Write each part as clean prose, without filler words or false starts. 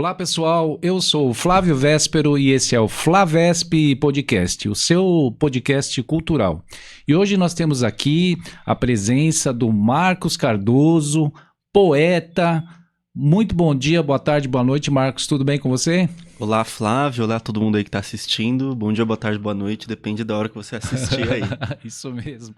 Olá pessoal, eu sou o Flávio Véspero e esse é o Flavesp Podcast, o seu podcast cultural. E hoje nós temos aqui a presença do Marcos Cardoso, poeta. Muito bom dia, boa tarde, boa noite, Marcos, tudo bem com você? Olá, Flávio, olá todo mundo aí que está assistindo. Bom dia, boa tarde, boa noite, depende da hora que você assistir aí. Isso mesmo.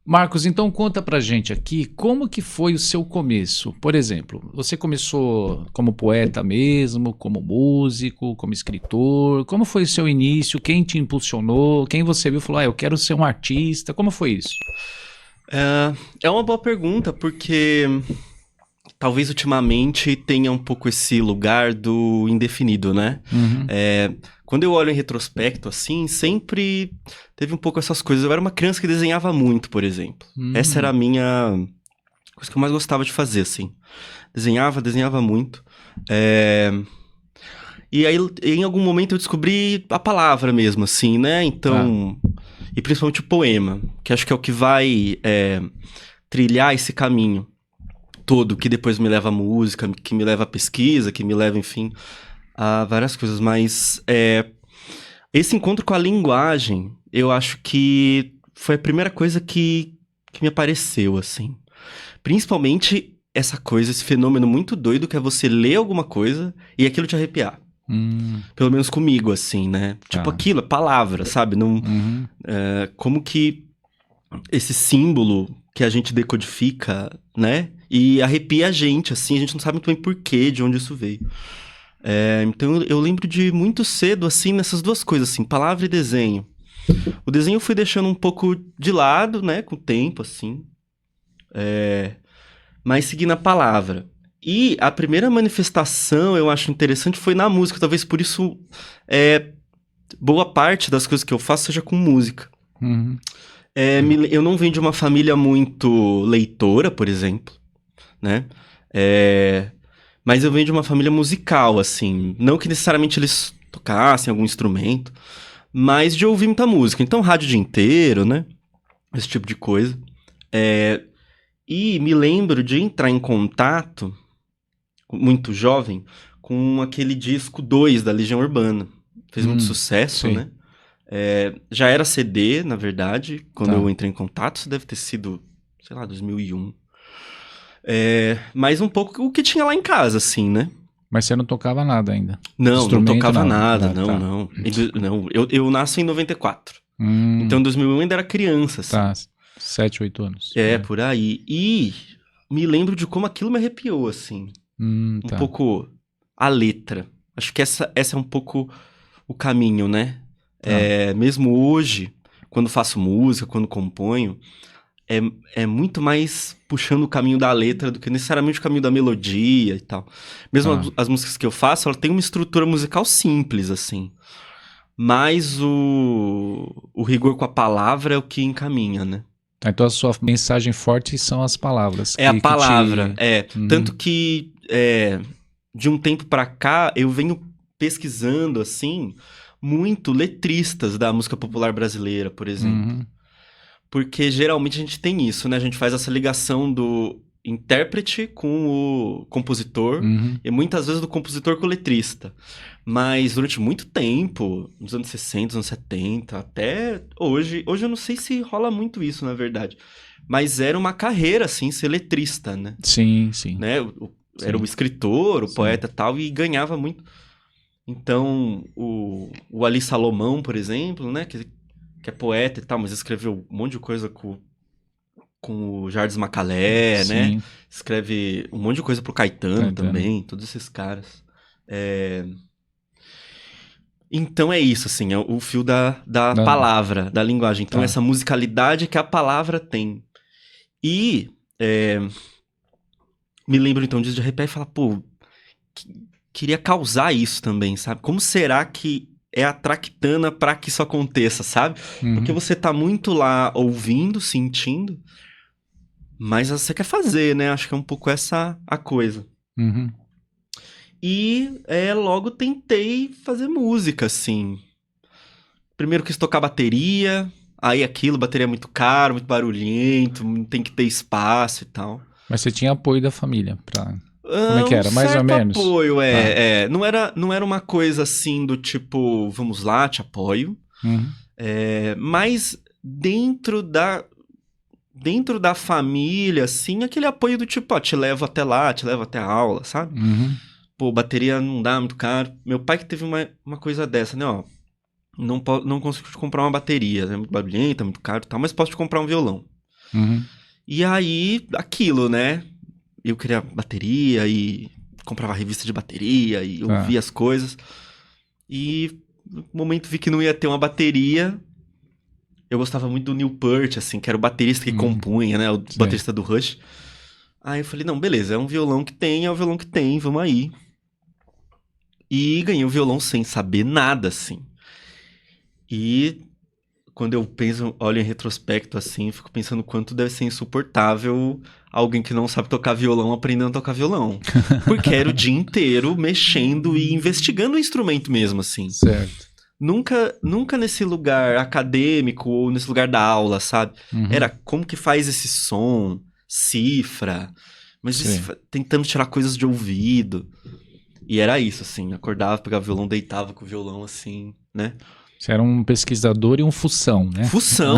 Marcos, então conta pra gente aqui como que foi o seu começo. Por exemplo, você começou como poeta mesmo, como músico, como escritor. Como foi o seu início? Quem te impulsionou? Quem você viu e falou, eu quero ser um artista? Como foi isso? É uma boa pergunta, porque talvez ultimamente tenha um pouco esse lugar do indefinido, né? Uhum. Quando eu olho em retrospecto, assim, sempre teve um pouco essas coisas. Eu era uma criança que desenhava muito, por exemplo. Essa era a minha coisa que eu mais gostava de fazer, assim. Desenhava muito. E aí, em algum momento, eu descobri a palavra mesmo, assim, né? Então, e principalmente o poema, que acho que é o que vai trilhar esse caminho todo, que depois me leva à música, que me leva à pesquisa, que me leva, enfim, a várias coisas. Mas esse encontro com a linguagem, eu acho que foi a primeira coisa que me apareceu, assim. Principalmente essa coisa, esse fenômeno muito doido que é você ler alguma coisa e aquilo te arrepiar. Pelo menos comigo, assim, né? Tipo aquilo, a palavra, sabe? Não, como que esse símbolo que a gente decodifica, né? E arrepia a gente, assim, a gente não sabe muito bem porquê, de onde isso veio. Então eu lembro de muito cedo, assim, nessas duas coisas, assim, palavra e desenho. O desenho eu fui deixando um pouco de lado, né, com o tempo, assim. Mas seguindo a palavra. E a primeira manifestação, eu acho interessante, foi na música. Talvez por isso boa parte das coisas que eu faço seja com música. Uhum. Eu não venho de uma família muito leitora, por exemplo, né? Mas eu venho de uma família musical, assim. Não que necessariamente eles tocassem algum instrumento, mas de ouvir muita música. Então, rádio o dia inteiro, né? Esse tipo de coisa. E me lembro de entrar em contato, muito jovem, com aquele disco 2 da Legião Urbana. Fez muito sucesso, sim. né? Já era CD, na verdade, quando eu entrei em contato. Isso deve ter sido, sei lá, 2001. Mas um pouco o que tinha lá em casa, assim, né? Mas você não tocava nada ainda? Não tocava nada, tá. não. Eu nasci em 94. Então, em 2001 ainda era criança, assim. Tá, 7, 8 anos. Por aí. E me lembro de como aquilo me arrepiou, assim. Um pouco a letra. Acho que essa é um pouco o caminho, né? Mesmo hoje, quando faço música, quando componho, é muito mais puxando o caminho da letra do que necessariamente o caminho da melodia e tal. Mesmo as músicas que eu faço, ela tem uma estrutura musical simples, assim. Mas o rigor com a palavra é o que encaminha, né? Então a sua mensagem forte são as palavras. A palavra, Tanto que de um tempo pra cá, eu venho pesquisando, assim, muito letristas da música popular brasileira, por exemplo. Porque geralmente a gente tem isso, né? A gente faz essa ligação do intérprete com o compositor e muitas vezes do compositor com o letrista. Mas durante muito tempo, nos anos 60, anos 70, até hoje eu não sei se rola muito isso, na verdade. Mas era uma carreira, assim, ser letrista, né? Sim. Né? Era o escritor, o poeta e tal, e ganhava muito. Então, o Ali Salomão, por exemplo, né? Que é poeta e tal, mas escreveu um monte de coisa com o Jardim Macalé, né? Escreve um monte de coisa pro Caetano também, todos esses caras. Então é isso, assim, é o fio da palavra, da linguagem. Então essa musicalidade que a palavra tem. E me lembro então disso de arrepiar e falar, queria causar isso também, sabe? Como será que é a traquitana pra que isso aconteça, sabe? Porque você tá muito lá ouvindo, sentindo, mas você quer fazer, né? Acho que é um pouco essa a coisa. E logo tentei fazer música, assim. Primeiro quis tocar bateria, aí bateria é muito caro, muito barulhento, tem que ter espaço e tal. Mas você tinha apoio da família pra... Como é que era? Mais ou certo menos? apoio, Tá. não era uma coisa assim do tipo, vamos lá, te apoio. Uhum. Mas dentro da família, assim, aquele apoio do tipo, ó, te levo até lá, te levo até a aula, sabe? Uhum. Pô, bateria não dá muito caro. Meu pai que teve uma coisa dessa, né, ó. Não consigo te comprar uma bateria, é muito barulhenta, muito caro e tal, mas posso te comprar um violão. Uhum. E aí, aquilo, né? Eu queria bateria e comprava revista de bateria e Tá. ouvia as coisas. E no momento vi que não ia ter uma bateria. Eu gostava muito do Neil Peart, assim, que era o baterista que Uhum. compunha, né? O Sei. baterista do Rush. Aí eu falei, não, beleza, é um violão que tem, é o violão que tem, vamos aí. E ganhei o violão sem saber nada, assim. E quando eu penso, olho em retrospecto, assim, fico pensando o quanto deve ser insuportável alguém que não sabe tocar violão aprendendo a tocar violão. Porque era o dia inteiro mexendo e investigando o instrumento mesmo, assim. Certo. Nunca nesse lugar acadêmico ou nesse lugar da aula, sabe? Uhum. Era como que faz esse som, cifra, mas Sei. tentando tirar coisas de ouvido. E era isso, assim, acordava, pegava o violão, deitava com o violão, assim, né? Você era um pesquisador e um fução, né? Fução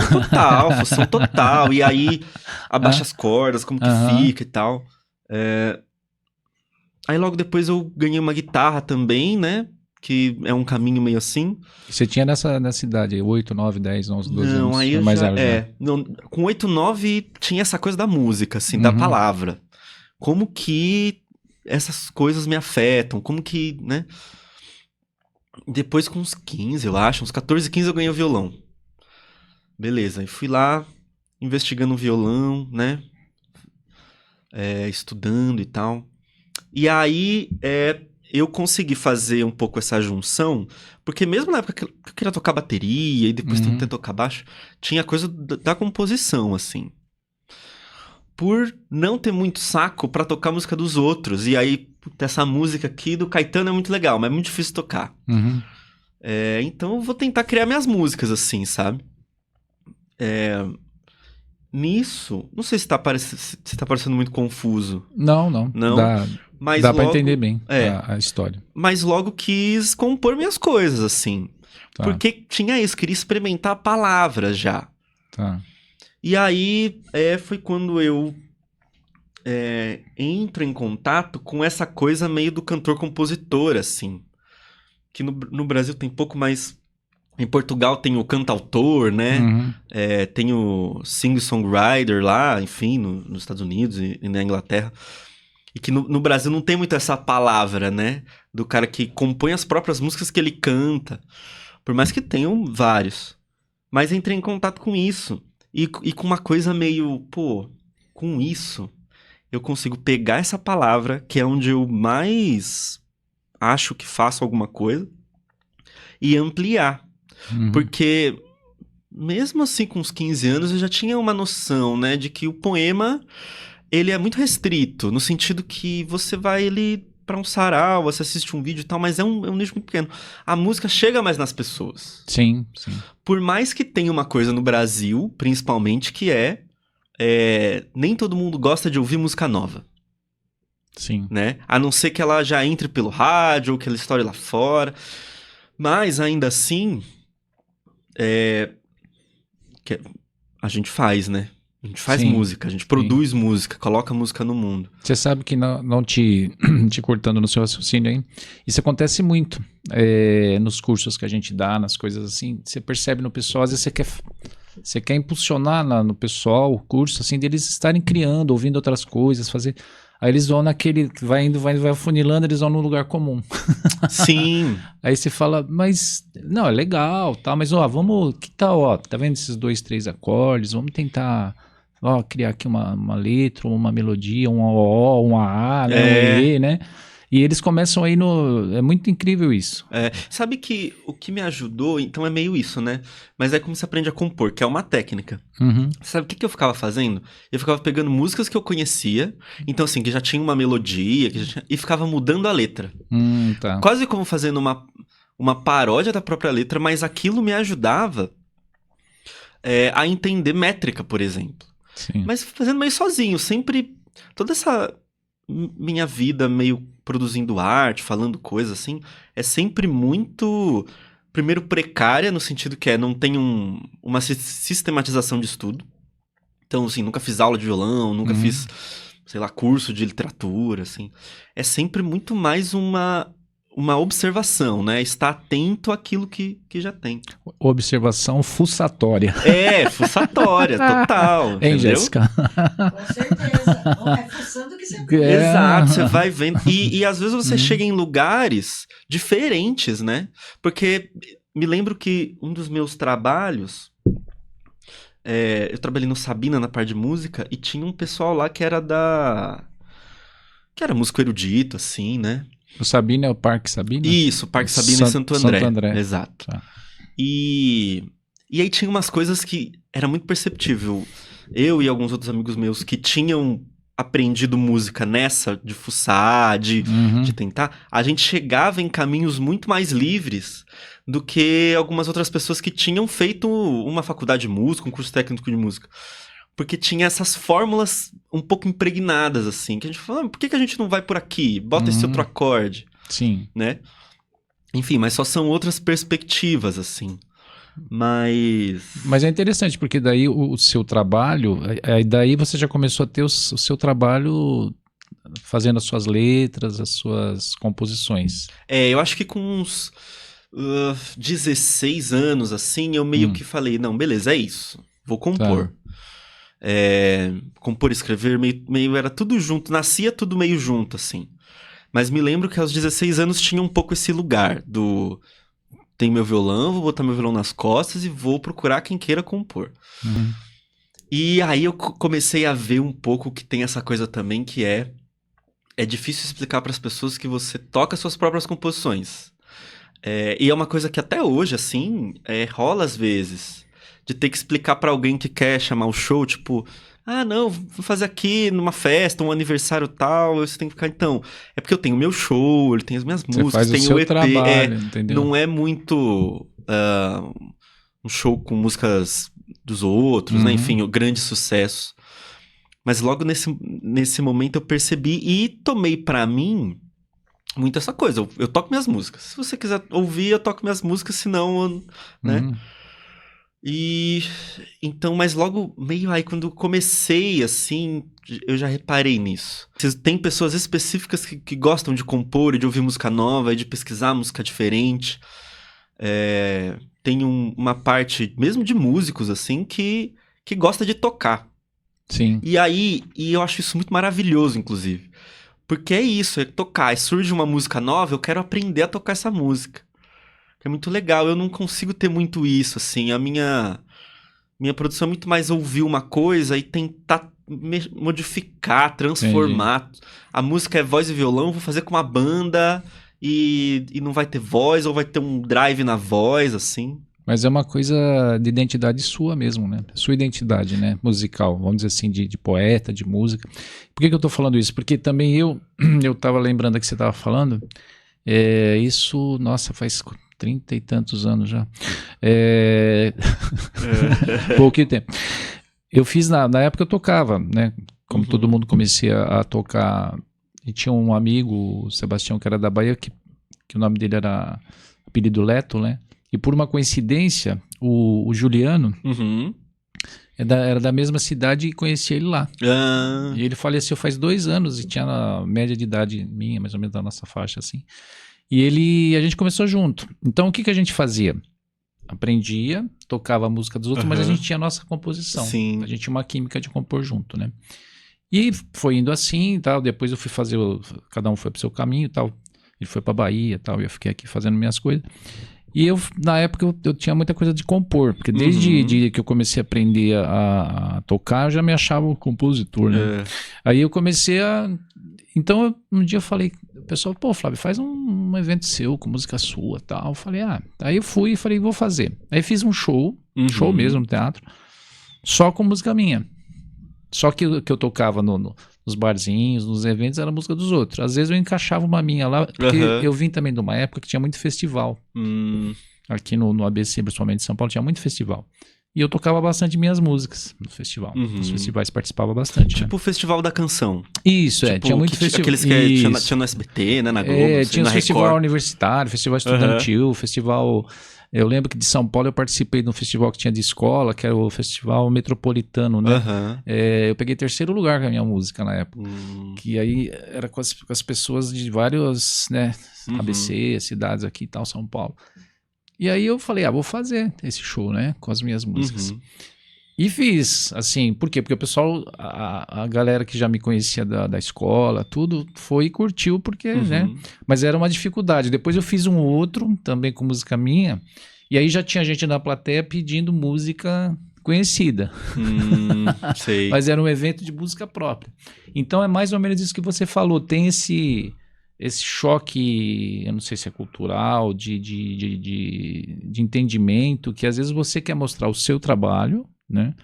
total. E aí, abaixa Ah, as cordas, como que aham. fica e tal. Aí logo depois eu ganhei uma guitarra também, né? Que é um caminho meio assim. Você tinha nessa idade, 8, 9, 10, 11, 12 Não, anos, aí é eu mais já. velho já. Não, com 8, 9 tinha essa coisa da música, assim, da Uhum. palavra. Como que essas coisas me afetam? Como que, né? Depois com uns 15, eu acho, uns 14, 15 eu ganhei o violão. Beleza, e fui lá investigando o violão, né? Estudando e tal. E aí eu consegui fazer um pouco essa junção, porque mesmo na época que eu queria tocar bateria e depois tentei Uhum. tocar baixo, tinha coisa da composição, assim. Por não ter muito saco pra tocar a música dos outros. E aí, puta, essa música aqui do Caetano é muito legal, mas é muito difícil tocar. Uhum. Então eu vou tentar criar minhas músicas, assim, sabe? Nisso, não sei se tá parecendo muito confuso. Não, não. Não, Dá, mas dá para entender logo. bem a história. Mas logo quis compor minhas coisas, assim. Tá, Porque tinha isso, queria experimentar a palavra já. tá. E aí foi quando eu entro em contato com essa coisa meio do cantor-compositor, assim. Que no Brasil tem pouco mais. Em Portugal tem o cantautor, né? Uhum. Tem o singer-songwriter lá, enfim, nos Estados Unidos e na Inglaterra. E que no Brasil não tem muito essa palavra, né? Do cara que compõe as próprias músicas que ele canta. Por mais que tenham vários. Mas entrei em contato com isso. E com uma coisa meio, pô, com isso, eu consigo pegar essa palavra, que é onde eu mais acho que faço alguma coisa, e ampliar. Uhum. Porque, mesmo assim, com uns 15 anos, eu já tinha uma noção, né, de que o poema, ele é muito restrito, no sentido que você vai ele para um sarau, você assiste um vídeo e tal, mas é um nicho muito pequeno. A música chega mais nas pessoas. Sim, sim. Por mais que tenha uma coisa no Brasil, principalmente, que nem todo mundo gosta de ouvir música nova, Sim. né? A não ser que ela já entre pelo rádio ou que ela estoure lá fora. Mas, ainda assim, que a gente faz, né? A gente faz Sim, música, a gente sim. produz música, coloca música no mundo. Você sabe que não te cortando no seu raciocínio aí, isso acontece muito nos cursos que a gente dá, nas coisas assim. Você percebe no pessoal, às vezes você quer impulsionar no pessoal o curso, assim, deles estarem criando, ouvindo outras coisas, fazer. Aí eles vão naquele, vai indo, vai afunilando, eles vão num lugar comum. Sim, Aí você fala, mas não, é legal, tá, mas ó, vamos, que tal, ó, tá vendo esses 2, 3 acordes? Vamos tentar, ó, criar aqui uma letra, uma melodia, um O, um A, né, um é. E, né? E eles começam aí no, é muito incrível isso. Sabe que o que me ajudou, então é meio isso, né? Mas é como se aprende a compor, que é uma técnica. Uhum, Sabe o que eu ficava fazendo? Eu ficava pegando músicas que eu conhecia, então assim, que já tinha uma melodia, e ficava mudando a letra. tá, Quase como fazendo uma paródia da própria letra, mas aquilo me ajudava a entender métrica, por exemplo. sim, Mas fazendo meio sozinho, sempre. Toda essa minha vida meio produzindo arte, falando coisas assim, é sempre muito, primeiro, precária, no sentido que não tem uma sistematização de estudo. Então, assim, nunca fiz aula de violão, nunca fiz, sei lá, curso de literatura, assim. É sempre muito mais uma observação, né? Estar atento àquilo que já tem. Observação fuçatória. Fuçatória, total. Hein, entendeu? Jéssica? Com certeza. É fuçando que você aprende. Exato, você vai vendo. E às vezes você chega em lugares diferentes, né? Porque me lembro que um dos meus trabalhos, eu trabalhei no Sabina na parte de música e tinha um pessoal lá que era que era músico erudito, assim, né? O Sabina é o Parque Sabina? Isso, Parque Sabina e Santo André. Santo André. Exato. Tá. E aí tinha umas coisas que era muito perceptível. Eu e alguns outros amigos meus que tinham aprendido música nessa, de fuçar, de tentar, a gente chegava em caminhos muito mais livres do que algumas outras pessoas que tinham feito uma faculdade de música, um curso técnico de música. Porque tinha essas fórmulas um pouco impregnadas, assim, que a gente falava, por que a gente não vai por aqui? Bota esse outro acorde. Sim. Né? Enfim, mas só são outras perspectivas, assim. Mas é interessante, porque daí o seu trabalho, daí você já começou a ter o seu trabalho fazendo as suas letras, as suas composições. Eu acho que com uns 16 anos, assim, eu meio que falei, não, beleza, é isso, vou compor. Tá. Compor, escrever, meio era tudo junto, nascia tudo meio junto, assim. Mas me lembro que aos 16 anos tinha um pouco esse lugar do... Tem meu violão, vou botar meu violão nas costas e vou procurar quem queira compor. E aí eu comecei a ver um pouco que tem essa coisa também que é difícil explicar para as pessoas que você toca suas próprias composições. E é uma coisa que até hoje, assim, rola às vezes. De ter que explicar para alguém que quer chamar o show, tipo... Ah, não, vou fazer aqui numa festa, um aniversário tal, você tem que ficar... Então, é porque eu tenho o meu show, ele tem as minhas músicas, tem o EP. Trabalho, entendeu? Não é muito um show com músicas dos outros, né? Enfim, o grande sucesso. Mas logo nesse momento eu percebi e tomei pra mim muito essa coisa. Eu toco minhas músicas. Se você quiser ouvir, eu toco minhas músicas, senão, né? E então, mas logo meio aí quando comecei assim, eu já reparei nisso. Tem pessoas específicas que gostam de compor e de ouvir música nova e de pesquisar música diferente. Tem uma parte mesmo de músicos assim que gosta de tocar. Sim. E eu acho isso muito maravilhoso, inclusive. Porque é isso, é tocar. Surge uma música nova, eu quero aprender a tocar essa música. É muito legal, eu não consigo ter muito isso, assim, a minha produção é muito mais ouvir uma coisa e tentar modificar, transformar. Entendi. A música é voz e violão, vou fazer com uma banda e não vai ter voz, ou vai ter um drive na voz, assim. Mas é uma coisa de identidade sua mesmo, né? Sua identidade, né? Musical, vamos dizer assim, de poeta, de música. Por que eu tô falando isso? Porque também eu tava lembrando que você tava falando, isso, nossa, faz 30 e tantos anos já. Pouco tempo. Eu fiz, na época eu tocava, né? Como todo mundo comecei a tocar. E tinha um amigo, o Sebastião, que era da Bahia, que o nome dele era apelido Leto, né? E por uma coincidência, o Juliano era da mesma cidade e conheci ele lá. E ele faleceu faz 2 anos e tinha a média de idade minha, mais ou menos da nossa faixa, assim. E a gente começou junto. Então, o que a gente fazia? Aprendia, tocava a música dos outros, mas a gente tinha a nossa composição. Sim. A gente tinha uma química de compor junto, né? E foi indo assim e tal. Depois eu fui fazer, cada um foi pro seu caminho e tal. Ele foi pra Bahia e tal, e eu fiquei aqui fazendo minhas coisas. E na época eu tinha muita coisa de compor, porque desde que eu comecei a aprender a tocar, eu já me achava um compositor, né? Aí eu comecei Então, um dia eu falei, o pessoal, pô, Flávio, faz um evento seu, com música sua e tal. Eu falei, aí eu fui e falei, vou fazer. Aí fiz um show mesmo no teatro, só com música minha. Só que eu tocava nos barzinhos, nos eventos, era a música dos outros. Às vezes eu encaixava uma minha lá, porque eu vim também de uma época que tinha muito festival. Aqui no ABC, principalmente em São Paulo, tinha muito festival. E eu tocava bastante minhas músicas no festival. Uhum. Nos festivais participava bastante. Tipo o Festival da Canção. Isso, Tipo, tinha muito festival. Aqueles que tinha no SBT, né, na Globo, Tinha na os festival Record. universitário, festival estudantil, festival... Eu lembro que de São Paulo eu participei de um festival que tinha de escola, que era o Festival Metropolitano, né? Eu peguei 3º lugar com a minha música na época. Que aí era com as pessoas de vários, né, ABC, cidades aqui e tal, São Paulo. E aí eu falei, vou fazer esse show, né, com as minhas músicas. E fiz, assim, por quê? Porque o pessoal, a galera que já me conhecia da escola, tudo, foi e curtiu, porque, né? Mas era uma dificuldade. Depois eu fiz um outro, também com música minha, e aí já tinha gente na plateia pedindo música conhecida. Sei. Mas era um evento de música própria. Então é mais ou menos isso que você falou, tem esse choque, eu não sei se é cultural, de entendimento, que às vezes você quer mostrar o seu trabalho, né?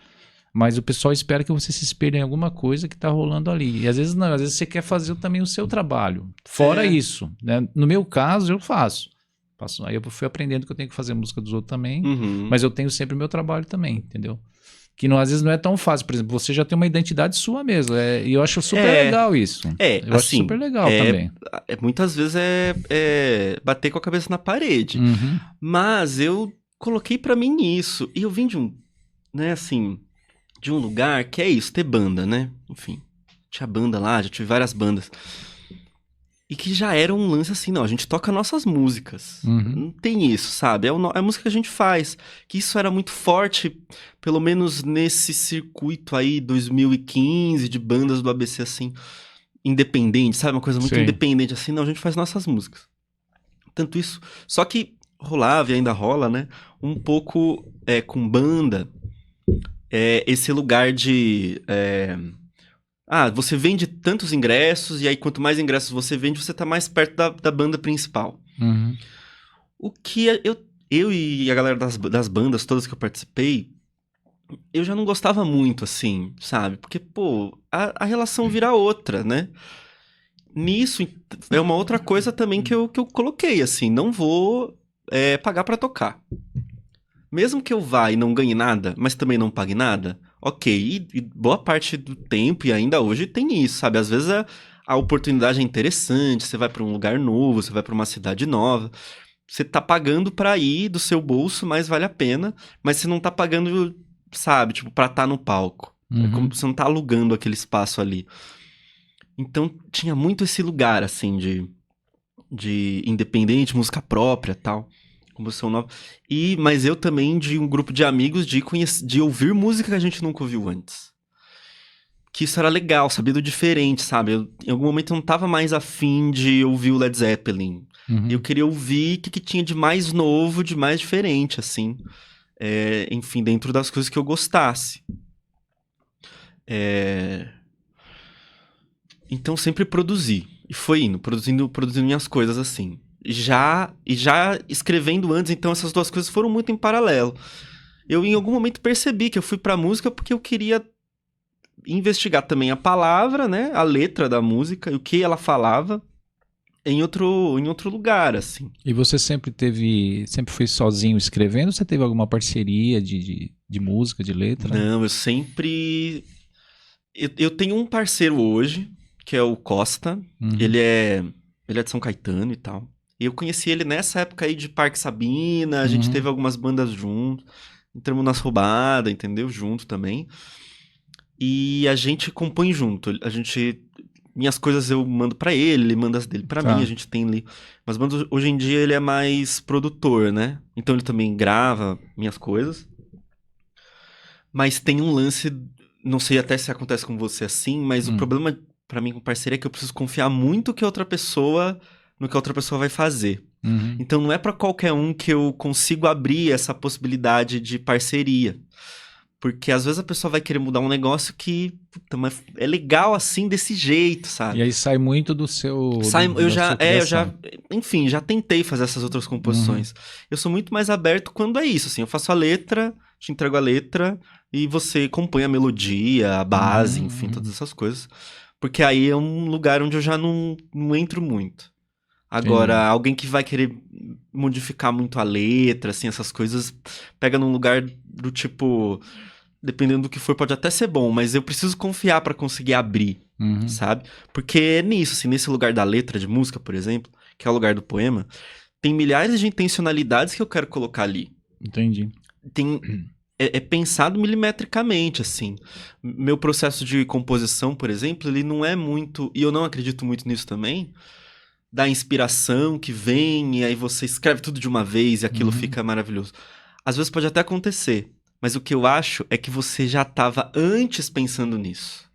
Mas o pessoal espera que você se espelhe em alguma coisa que está rolando ali. E às vezes não, às vezes você quer fazer também o seu trabalho. Fora isso, né? No meu caso, eu faço. Aí eu fui aprendendo que eu tenho que fazer música dos outros também, mas eu tenho sempre o meu trabalho também, entendeu? Que às vezes não é tão fácil. Por exemplo, você já tem uma identidade sua mesmo. E eu acho super legal isso. Eu acho super legal também. Muitas vezes é bater com a cabeça na parede. Mas eu coloquei pra mim isso. E eu vim de um lugar que é isso, ter banda, né? Enfim, tinha banda lá, já tive várias bandas. E que já era um lance assim, não, a gente toca nossas músicas. Não tem isso, sabe? É a música que a gente faz. Que isso era muito forte, pelo menos nesse circuito aí, 2015, de bandas do ABC, assim, independente, sabe? Uma coisa muito independente, assim, não, a gente faz nossas músicas. Tanto isso. Só que rolava e ainda rola, né? Um pouco com banda, esse lugar de... você vende tantos ingressos, e aí quanto mais ingressos você vende, você tá mais perto da banda principal. O que eu e a galera das bandas todas que eu participei, eu já não gostava muito, assim, sabe? Porque, pô, a relação vira outra, né? Nisso, é uma outra coisa também que eu coloquei, assim, não vou pagar pra tocar. Mesmo que eu vá e não ganhe nada, mas também não pague nada, ok, e boa parte do tempo, e ainda hoje, tem isso, sabe? Às vezes a oportunidade é interessante, você vai pra um lugar novo, você vai pra uma cidade nova, você tá pagando pra ir do seu bolso, mas vale a pena, mas você não tá pagando, sabe, tipo, pra estar no palco. É como você não tá alugando aquele espaço ali. Então, tinha muito esse lugar, assim, de independente, música própria e tal. Composição nova. Mas eu também de um grupo de amigos de ouvir música que a gente nunca ouviu antes. Que isso era legal, saber do diferente, sabe? Em algum momento eu não tava mais afim de ouvir o Led Zeppelin. Eu queria ouvir o que tinha de mais novo, de mais diferente, assim. Enfim, dentro das coisas que eu gostasse. Então sempre produzi. E foi indo, produzindo minhas coisas, assim. Já escrevendo antes, então essas duas coisas foram muito em paralelo. Eu em algum momento percebi que eu fui pra música porque eu queria investigar também a palavra, né, a letra da música, e o que ela falava em outro lugar, assim. E você sempre foi sozinho escrevendo, ou você teve alguma parceria de música, de letra? Não, eu sempre... Eu tenho um parceiro hoje, que é o Costa, ele é de São Caetano e tal. Eu conheci ele nessa época aí de Parque Sabina, a gente teve algumas bandas juntos, entramos nas roubadas, entendeu? Junto também. E a gente compõe junto. Minhas coisas eu mando pra ele manda as dele pra mim, a gente tem ali. Mas hoje em dia ele é mais produtor, né? Então ele também grava minhas coisas. Mas tem um lance, não sei até se acontece com você assim, mas o problema pra mim com parceria é que eu preciso confiar muito no que a outra pessoa vai fazer. Então não é pra qualquer um que eu consigo abrir essa possibilidade de parceria. Porque às vezes a pessoa vai querer mudar um negócio que é legal assim, desse jeito, sabe? E aí sai muito do seu... Enfim, já tentei fazer essas outras composições. Eu sou muito mais aberto quando é isso, assim, eu faço a letra, te entrego a letra e você compõe a melodia, a base, enfim, todas essas coisas. Porque aí é um lugar onde eu já não entro muito. Agora, alguém que vai querer modificar muito a letra, assim, essas coisas, pega num lugar do tipo, dependendo do que for, pode até ser bom, mas eu preciso confiar pra conseguir abrir, sabe? Porque é nisso, assim, nesse lugar da letra de música, por exemplo, que é o lugar do poema, tem milhares de intencionalidades que eu quero colocar ali. Entendi. É pensado milimetricamente, assim. Meu processo de composição, por exemplo, ele não é muito, e eu não acredito muito nisso também, da inspiração que vem e aí você escreve tudo de uma vez e aquilo fica maravilhoso. Às vezes pode até acontecer, mas o que eu acho é que você já estava antes pensando nisso,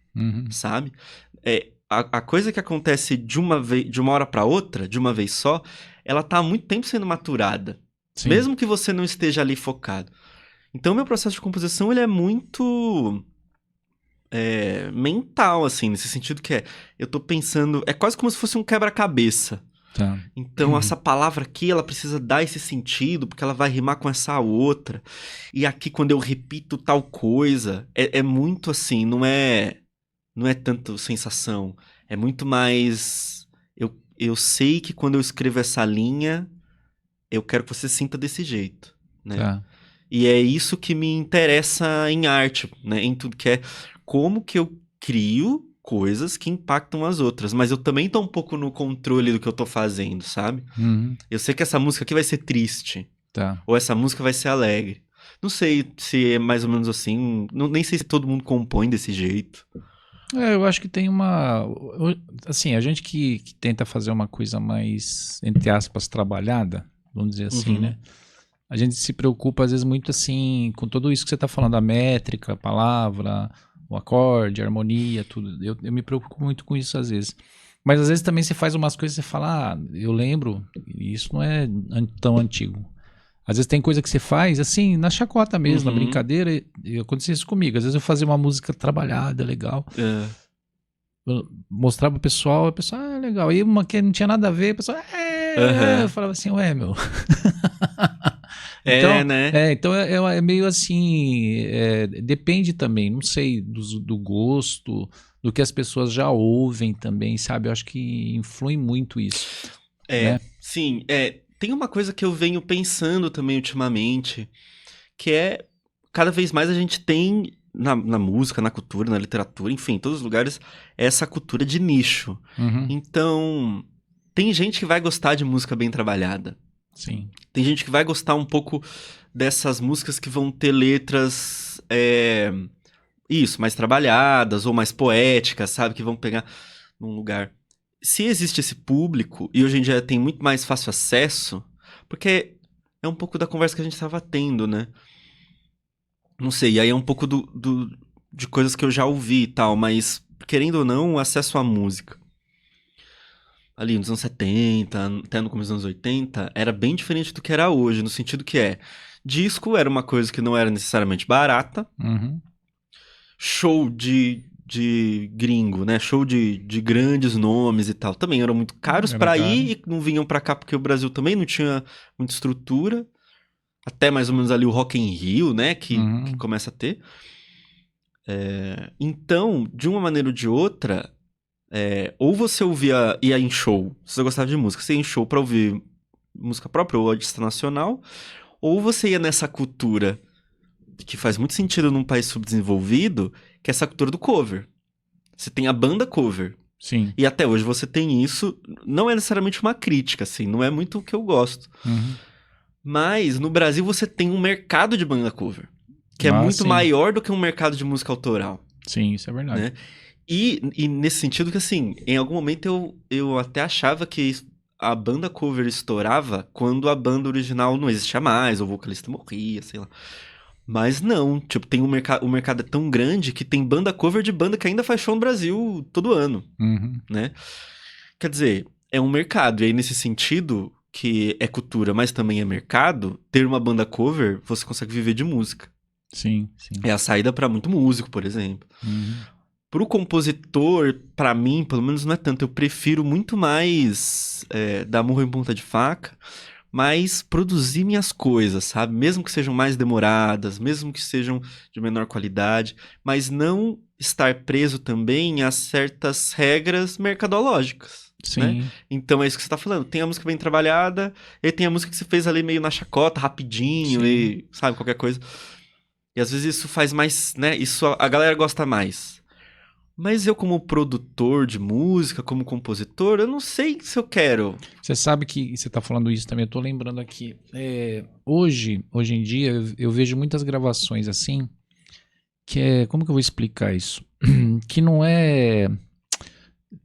sabe? A coisa que acontece de uma hora para outra, de uma vez só, ela tá há muito tempo sendo maturada, Sim. mesmo que você não esteja ali focado. Então, meu processo de composição, ele é muito mental, assim, nesse sentido que eu tô pensando, é quase como se fosse um quebra-cabeça. Tá. Então, essa palavra aqui, ela precisa dar esse sentido, porque ela vai rimar com essa outra. E aqui, quando eu repito tal coisa, é muito assim, não é tanto sensação, é muito mais, eu sei que quando eu escrevo essa linha, eu quero que você sinta desse jeito, né? Tá. E é isso que me interessa em arte, né? Em tudo que é como que eu crio coisas que impactam as outras. Mas eu também tô um pouco no controle do que eu tô fazendo, sabe? Eu sei que essa música aqui vai ser triste. Tá. Ou essa música vai ser alegre. Não sei se é mais ou menos assim. Nem sei se todo mundo compõe desse jeito. Eu acho que tem uma... Assim, a gente que tenta fazer uma coisa mais, entre aspas, trabalhada, vamos dizer assim, né? A gente se preocupa, às vezes, muito assim, com tudo isso que você está falando, a métrica, a palavra, o acorde, a harmonia, tudo. Eu me preocupo muito com isso, às vezes. Mas, às vezes, também você faz umas coisas e você fala, eu lembro, e isso não é tão antigo. Às vezes tem coisa que você faz, assim, na chacota mesmo, na brincadeira, e acontecia isso comigo. Às vezes eu fazia uma música trabalhada, legal, eu mostrava pro pessoal, a pessoa, legal. E uma que não tinha nada a ver, a pessoa, eu falava assim, ué, meu... Então, né? Então é meio assim, depende também, não sei, do gosto, do que as pessoas já ouvem também, sabe? Eu acho que influi muito isso. Né? Sim. Tem uma coisa que eu venho pensando também ultimamente, que é, cada vez mais a gente tem na música, na cultura, na literatura, enfim, em todos os lugares, essa cultura de nicho. Então, tem gente que vai gostar de música bem trabalhada. Sim. Tem gente que vai gostar um pouco dessas músicas que vão ter letras, mais trabalhadas ou mais poéticas, sabe? Que vão pegar num lugar. Se existe esse público, e hoje em dia tem muito mais fácil acesso, porque é um pouco da conversa que a gente estava tendo, né? Não sei, e aí é um pouco de coisas que eu já ouvi e tal, mas querendo ou não, o acesso à música ali nos anos 70, até no começo dos anos 80, era bem diferente do que era hoje, no sentido que disco era uma coisa que não era necessariamente barata, show de gringo, né? Show de grandes nomes e tal, também eram muito caros pra ir e não vinham pra cá porque o Brasil também não tinha muita estrutura, até mais ou menos ali o Rock in Rio, né? Que começa a ter. Então, de uma maneira ou de outra... ou você ia em show, se você gostava de música, você ia em show pra ouvir música própria ou artista nacional, ou você ia nessa cultura que faz muito sentido num país subdesenvolvido, que é essa cultura do cover. Você tem a banda cover. Sim. E até hoje você tem isso, não é necessariamente uma crítica, assim, não é muito o que eu gosto. Mas no Brasil você tem um mercado de banda cover, que é muito maior do que um mercado de música autoral. Sim, isso é verdade. Né? E nesse sentido que, assim, em algum momento eu até achava que a banda cover estourava quando a banda original não existia mais, ou o vocalista morria, sei lá. Mas não, tipo, tem o mercado é tão grande que tem banda cover de banda que ainda faz show no Brasil todo ano, né? Quer dizer, é um mercado, e aí nesse sentido, que é cultura, mas também é mercado, ter uma banda cover, você consegue viver de música. Sim. É a saída pra muito músico, por exemplo. Pro compositor, pra mim, pelo menos não é tanto. Eu prefiro muito mais dar murro em ponta de faca, mas produzir minhas coisas, sabe? Mesmo que sejam mais demoradas, mesmo que sejam de menor qualidade, mas não estar preso também a certas regras mercadológicas. Sim. né? Então é isso que você tá falando. Tem a música bem trabalhada, e tem a música que você fez ali meio na chacota, rapidinho, Sim. e sabe, qualquer coisa. E às vezes isso faz mais, né? Isso a galera gosta mais. Mas eu, como produtor de música, como compositor, eu não sei se eu quero. Você sabe que você tá falando isso também, eu tô lembrando aqui. Hoje em dia, eu vejo muitas gravações assim, que é. Como que eu vou explicar isso? Que não é.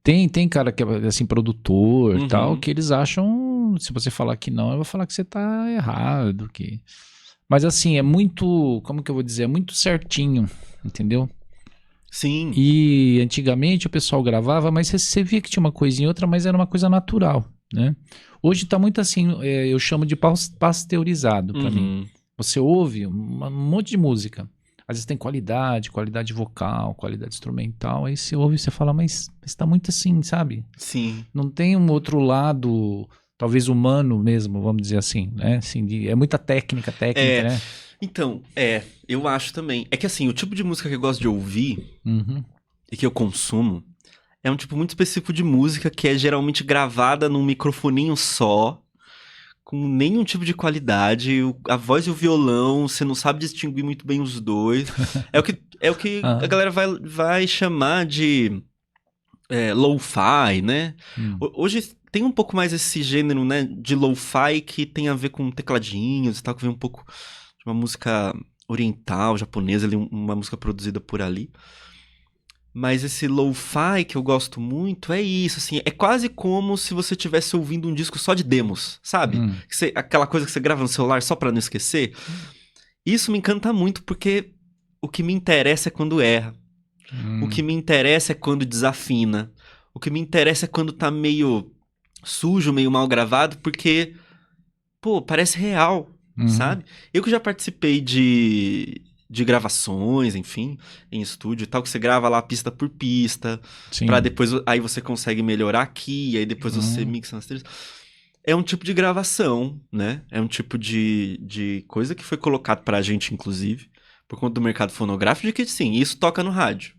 Tem cara que é assim, produtor e Uhum. tal, que eles acham. Se você falar que não, eu vou falar que você tá errado. Mas assim, é muito. Como que eu vou dizer? É muito certinho, entendeu? Sim. E antigamente o pessoal gravava, mas você via que tinha uma coisa em outra, mas era uma coisa natural, né? Hoje tá muito assim, eu chamo de pasteurizado pra mim. Uhum. Você ouve um monte de música. Às vezes tem qualidade vocal, qualidade instrumental. Aí você ouve e você fala, mas tá muito assim, sabe? Sim. Não tem um outro lado, talvez humano mesmo, vamos dizer assim, né? Assim, é muita técnica, né? Então, eu acho também. É que assim, o tipo de música que eu gosto de ouvir Uhum. e que eu consumo é um tipo muito específico de música que é geralmente gravada num microfoninho só, com nenhum tipo de qualidade. A voz e o violão, você não sabe distinguir muito bem os dois. É o que a galera vai chamar de lo-fi, né? Hoje tem um pouco mais esse gênero, né, de lo-fi que tem a ver com tecladinhos e tal, que vem um pouco de uma música oriental, japonesa, ali, uma música produzida por ali. Mas esse lo-fi que eu gosto muito é isso, assim, é quase como se você estivesse ouvindo um disco só de demos, sabe? Aquela coisa que você grava no celular só pra não esquecer. Isso me encanta muito porque o que me interessa é quando erra. O que me interessa é quando desafina. O que me interessa é quando tá meio sujo, meio mal gravado, porque, pô, parece real, sabe? Eu que já participei de gravações, enfim, em estúdio e tal, que você grava lá pista por pista, Sim. pra depois, aí você consegue melhorar aqui, aí depois você mixa nas trilhas. É um tipo de gravação, né? É um tipo de coisa que foi colocado pra gente, inclusive, por conta do mercado fonográfico, de que, sim, isso toca no rádio.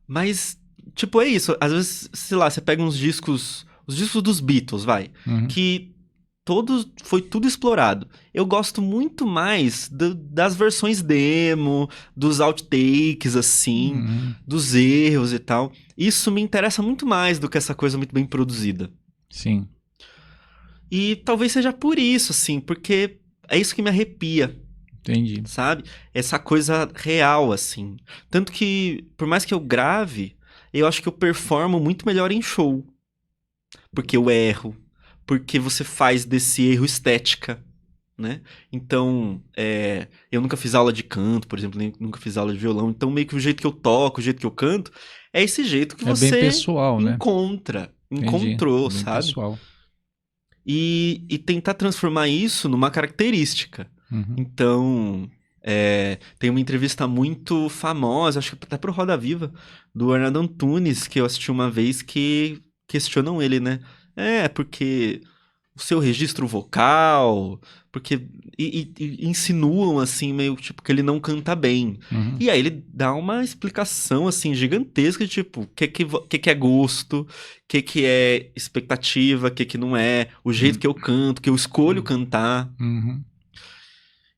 Mas, tipo, é isso. Às vezes, sei lá, você pega uns discos... Os discos dos Beatles, vai. Que foi tudo explorado. Eu gosto muito mais das versões demo, dos outtakes, assim, dos erros e tal. Isso me interessa muito mais do que essa coisa muito bem produzida. Sim. E talvez seja por isso, assim, porque é isso que me arrepia. Entendi. Sabe? Essa coisa real, assim. Tanto que, por mais que eu grave, eu acho que eu performo muito melhor em show. Porque eu erro. Porque você faz desse erro estética, né? Então, eu nunca fiz aula de canto, por exemplo, nem nunca fiz aula de violão. Então, meio que o jeito que eu toco, o jeito que eu canto, é esse jeito que você bem pessoal, né? encontrou, bem sabe? Pessoal. E tentar transformar isso numa característica. Então, tem uma entrevista muito famosa, acho que até pro Roda Viva, do Arnaldo Antunes, que eu assisti uma vez, que questionam ele, né? Porque o seu registro vocal, porque... E insinuam, assim, meio tipo, que ele não canta bem. E aí ele dá uma explicação, assim, gigantesca, de tipo, o que é gosto, o que é expectativa, o que não é, o jeito que eu canto, que eu escolho cantar.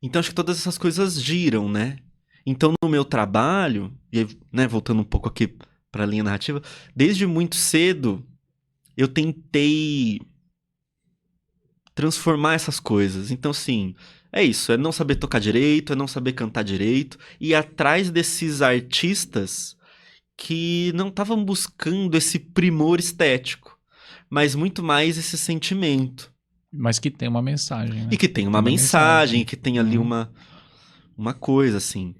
Então, acho que todas essas coisas giram, né? Então, no meu trabalho, e aí, né, voltando um pouco aqui pra linha narrativa, desde muito cedo, eu tentei transformar essas coisas. Então, assim, é isso. É não saber tocar direito, é não saber cantar direito, e ir atrás desses artistas que não estavam buscando esse primor estético, mas muito mais esse sentimento. Mas que tem uma mensagem, né? E que tem uma mensagem, que tem ali uma coisa, assim.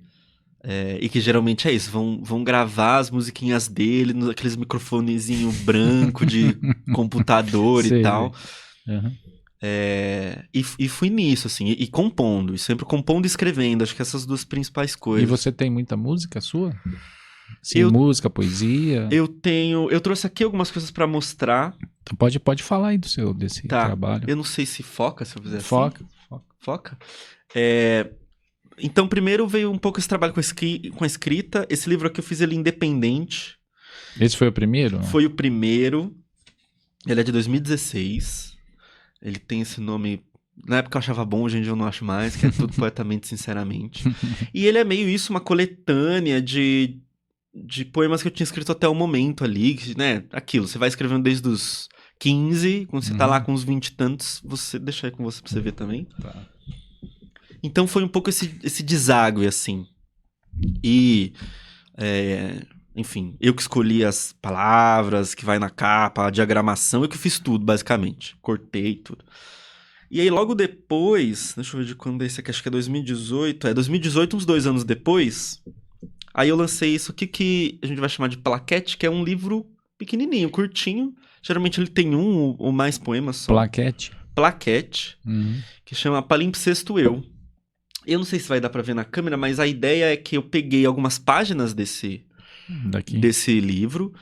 E que geralmente é isso, vão gravar as musiquinhas dele naqueles microfonezinho branco de computador e tal. E fui nisso, assim, e compondo, e sempre compondo e escrevendo, acho que essas duas principais coisas. E você tem muita música sua? Sim, música, poisia? Eu trouxe aqui algumas coisas pra mostrar. Então pode falar aí desse trabalho. Eu não sei se foca, se eu fizer assim. Foca? Então, primeiro veio um pouco esse trabalho com a escrita. Esse livro aqui eu fiz ele independente. Esse foi o primeiro? Foi o primeiro. Ele é de 2016. Ele tem esse nome... Na época eu achava bom, hoje em dia eu não acho mais, que é tudo poetamente, sinceramente. E ele é meio isso, uma coletânea de poemas que eu tinha escrito até o momento ali, né? Aquilo, você vai escrevendo desde os 15, quando você tá lá com uns 20 e tantos, deixa aí com você pra você ver também. Tá. Então foi um pouco esse deságue, assim. E, enfim, eu que escolhi as palavras, que vai na capa, a diagramação, eu que fiz tudo, basicamente. Cortei tudo. E aí, logo depois, deixa eu ver de quando é esse aqui, acho que é 2018. 2018, uns 2 anos depois, aí eu lancei isso aqui que a gente vai chamar de plaquete, que é um livro pequenininho, curtinho. Geralmente ele tem um ou mais poemas só. Plaquete. Plaquete, que chama Palimpsesto Eu. Eu não sei se vai dar pra ver na câmera, mas a ideia é que eu peguei algumas páginas desse livro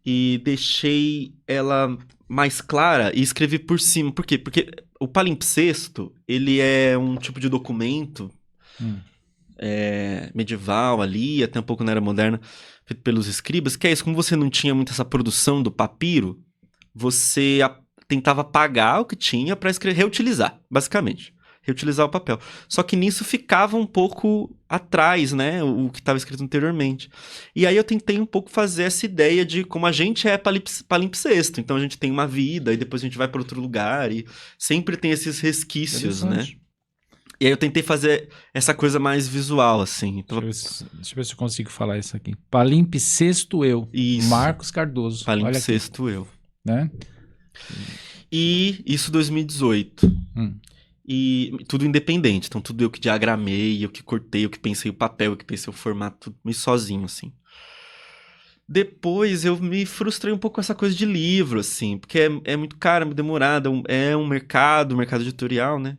e deixei ela mais clara e escrevi por cima. Por quê? Porque o palimpsesto, ele é um tipo de documento medieval ali, até um pouco na Era Moderna, feito pelos escribas, que é isso, como você não tinha muito essa produção do papiro, você tentava apagar o que tinha para reutilizar, basicamente. Reutilizar o papel. Só que nisso ficava um pouco atrás, né? O que estava escrito anteriormente. E aí eu tentei um pouco fazer essa ideia de como a gente é palimpsesto. Então a gente tem uma vida e depois a gente vai para outro lugar e sempre tem esses resquícios, né? E aí eu tentei fazer essa coisa mais visual, assim. Então, deixa eu ver se eu consigo falar isso aqui. Palimpsesto Eu. Isso. Marcos Cardoso. Palimpsesto Eu. Né? E isso 2018. E tudo independente, então tudo eu que diagramei, eu que cortei, eu que pensei o papel, eu que pensei o formato, tudo sozinho, assim. Depois eu me frustrei um pouco com essa coisa de livro, assim, porque é muito caro, é muito demorado, é um mercado editorial, né?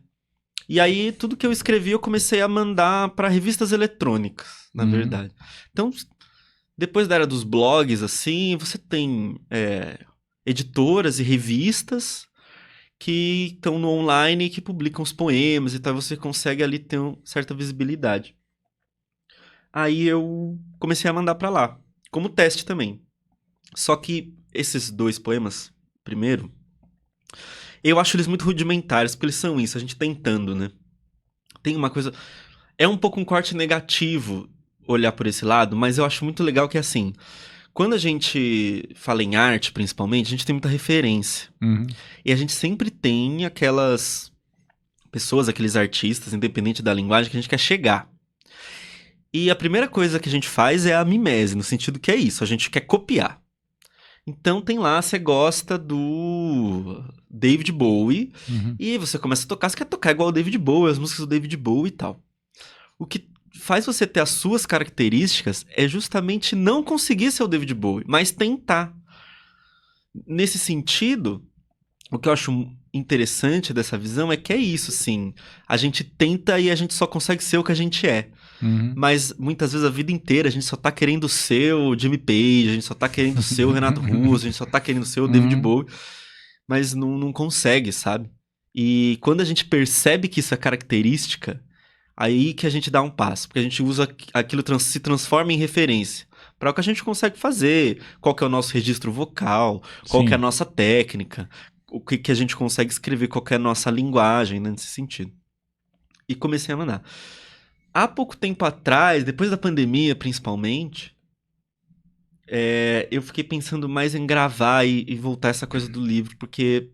E aí tudo que eu escrevi eu comecei a mandar para revistas eletrônicas, na verdade. Então, depois da era dos blogs, assim, você tem editoras e revistas que estão no online e que publicam os poemas e tal, você consegue ali ter uma certa visibilidade. Aí eu comecei a mandar pra lá, como teste também. Só que esses 2 poemas, primeiro, eu acho eles muito rudimentares, porque eles são isso, a gente tentando, né? Tem uma coisa... É um pouco um corte negativo olhar por esse lado, mas eu acho muito legal que, assim... Quando a gente fala em arte, principalmente, a gente tem muita referência. E a gente sempre tem aquelas pessoas, aqueles artistas, independente da linguagem, que a gente quer chegar. E a primeira coisa que a gente faz é a mimese, no sentido que é isso, a gente quer copiar. Então tem lá, você gosta do David Bowie, e você começa a tocar, você quer tocar igual o David Bowie, as músicas do David Bowie e tal. O que faz você ter as suas características é justamente não conseguir ser o David Bowie, mas tentar. Nesse sentido, o que eu acho interessante dessa visão é que é isso, sim. A gente tenta e a gente só consegue ser o que a gente é. Mas muitas vezes a vida inteira a gente só tá querendo ser o Jimmy Page, a gente só tá querendo ser o Renato Russo, a gente só tá querendo ser o David Bowie, mas não consegue, sabe? E quando a gente percebe que isso é característica, aí que a gente dá um passo, porque a gente usa aquilo, se transforma em referência para o que a gente consegue fazer, qual que é o nosso registro vocal, qual que é a nossa técnica, o que a gente consegue escrever, qual que é a nossa linguagem, né, nesse sentido. E comecei a mandar. Há pouco tempo atrás, depois da pandemia principalmente, eu fiquei pensando mais em gravar e voltar essa coisa do livro, porque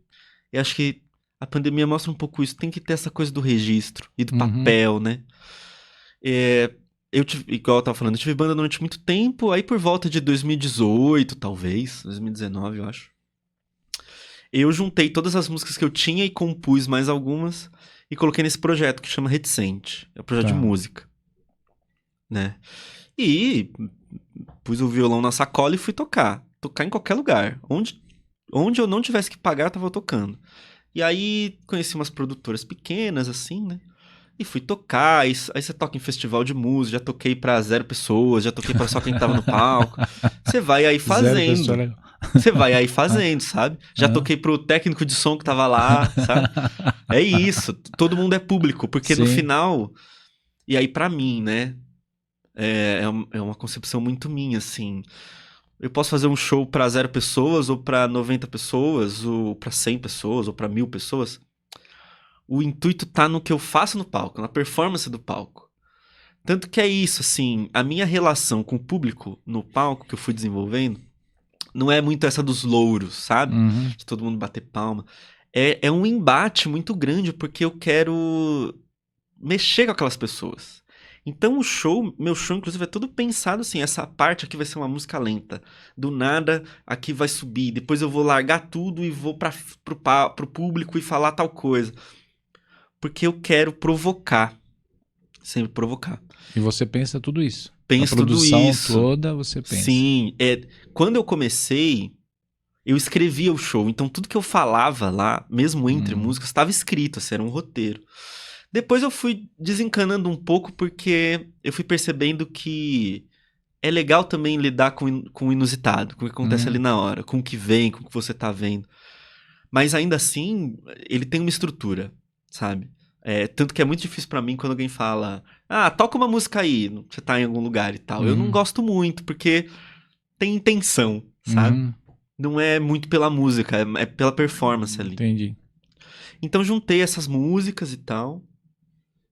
eu acho que a pandemia mostra um pouco isso. Tem que ter essa coisa do registro e do papel, né? Igual eu tava falando, eu tive banda durante muito tempo. Aí por volta de 2018, talvez, 2019, eu acho, eu juntei todas as músicas que eu tinha e compus mais algumas e coloquei nesse projeto que chama Reticente. É um projeto de música, né? E pus o violão na sacola e fui tocar. Tocar em qualquer lugar. Onde eu não tivesse que pagar, eu tava tocando. E aí conheci umas produtoras pequenas, assim, né? E fui tocar, aí você toca em festival de música, já toquei pra 0 pessoas, já toquei pra só quem tava no palco. Você vai aí fazendo. Você vai aí fazendo, sabe? Já toquei pro técnico de som que tava lá, sabe? É isso, todo mundo é público, porque no final... E aí pra mim, né? É uma concepção muito minha, assim... eu posso fazer um show pra 0 pessoas, ou pra 90 pessoas, ou pra 100 pessoas, ou pra 1000 pessoas. O intuito tá no que eu faço no palco, na performance do palco. Tanto que é isso, assim, a minha relação com o público no palco que eu fui desenvolvendo não é muito essa dos louros, sabe? Uhum. De todo mundo bater palma. É um embate muito grande, porque eu quero mexer com aquelas pessoas. Então meu show, inclusive, é todo pensado assim, essa parte aqui vai ser uma música lenta. Do nada, aqui vai subir. Depois eu vou largar tudo e vou pro público e falar tal coisa. Porque eu quero provocar. Sempre provocar. E você pensa tudo isso? Penso a produção tudo isso. toda você pensa? Sim. Quando eu comecei, eu escrevia o show. Então tudo que eu falava lá, mesmo entre músicas, estava escrito, assim, era um roteiro. Depois eu fui desencanando um pouco, porque eu fui percebendo que é legal também lidar com o inusitado, com o que acontece ali na hora, com o que vem, com o que você tá vendo. Mas ainda assim, ele tem uma estrutura, sabe? Tanto que é muito difícil pra mim quando alguém fala, toca uma música aí, você tá em algum lugar e tal. Eu não gosto muito, porque tem intenção, sabe? Não é muito pela música, é pela performance ali. Entendi. Então juntei essas músicas e tal,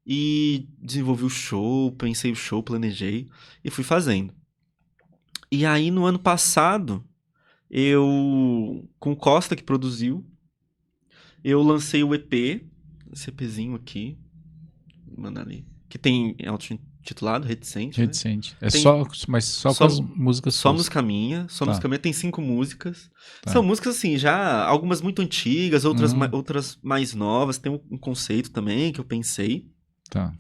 e desenvolvi o show, pensei o show, planejei e fui fazendo. E aí no ano passado, com o Costa que produziu, eu lancei o EP, esse EPzinho aqui, vou mandar ali, que tem auto-intitulado, Reticente, né? Reticente. Tem- Mas só com as músicas Só suas. música minha, tem 5 músicas. Tá. São músicas assim, já algumas muito antigas, outras mais novas, tem um conceito também que eu pensei. Tá.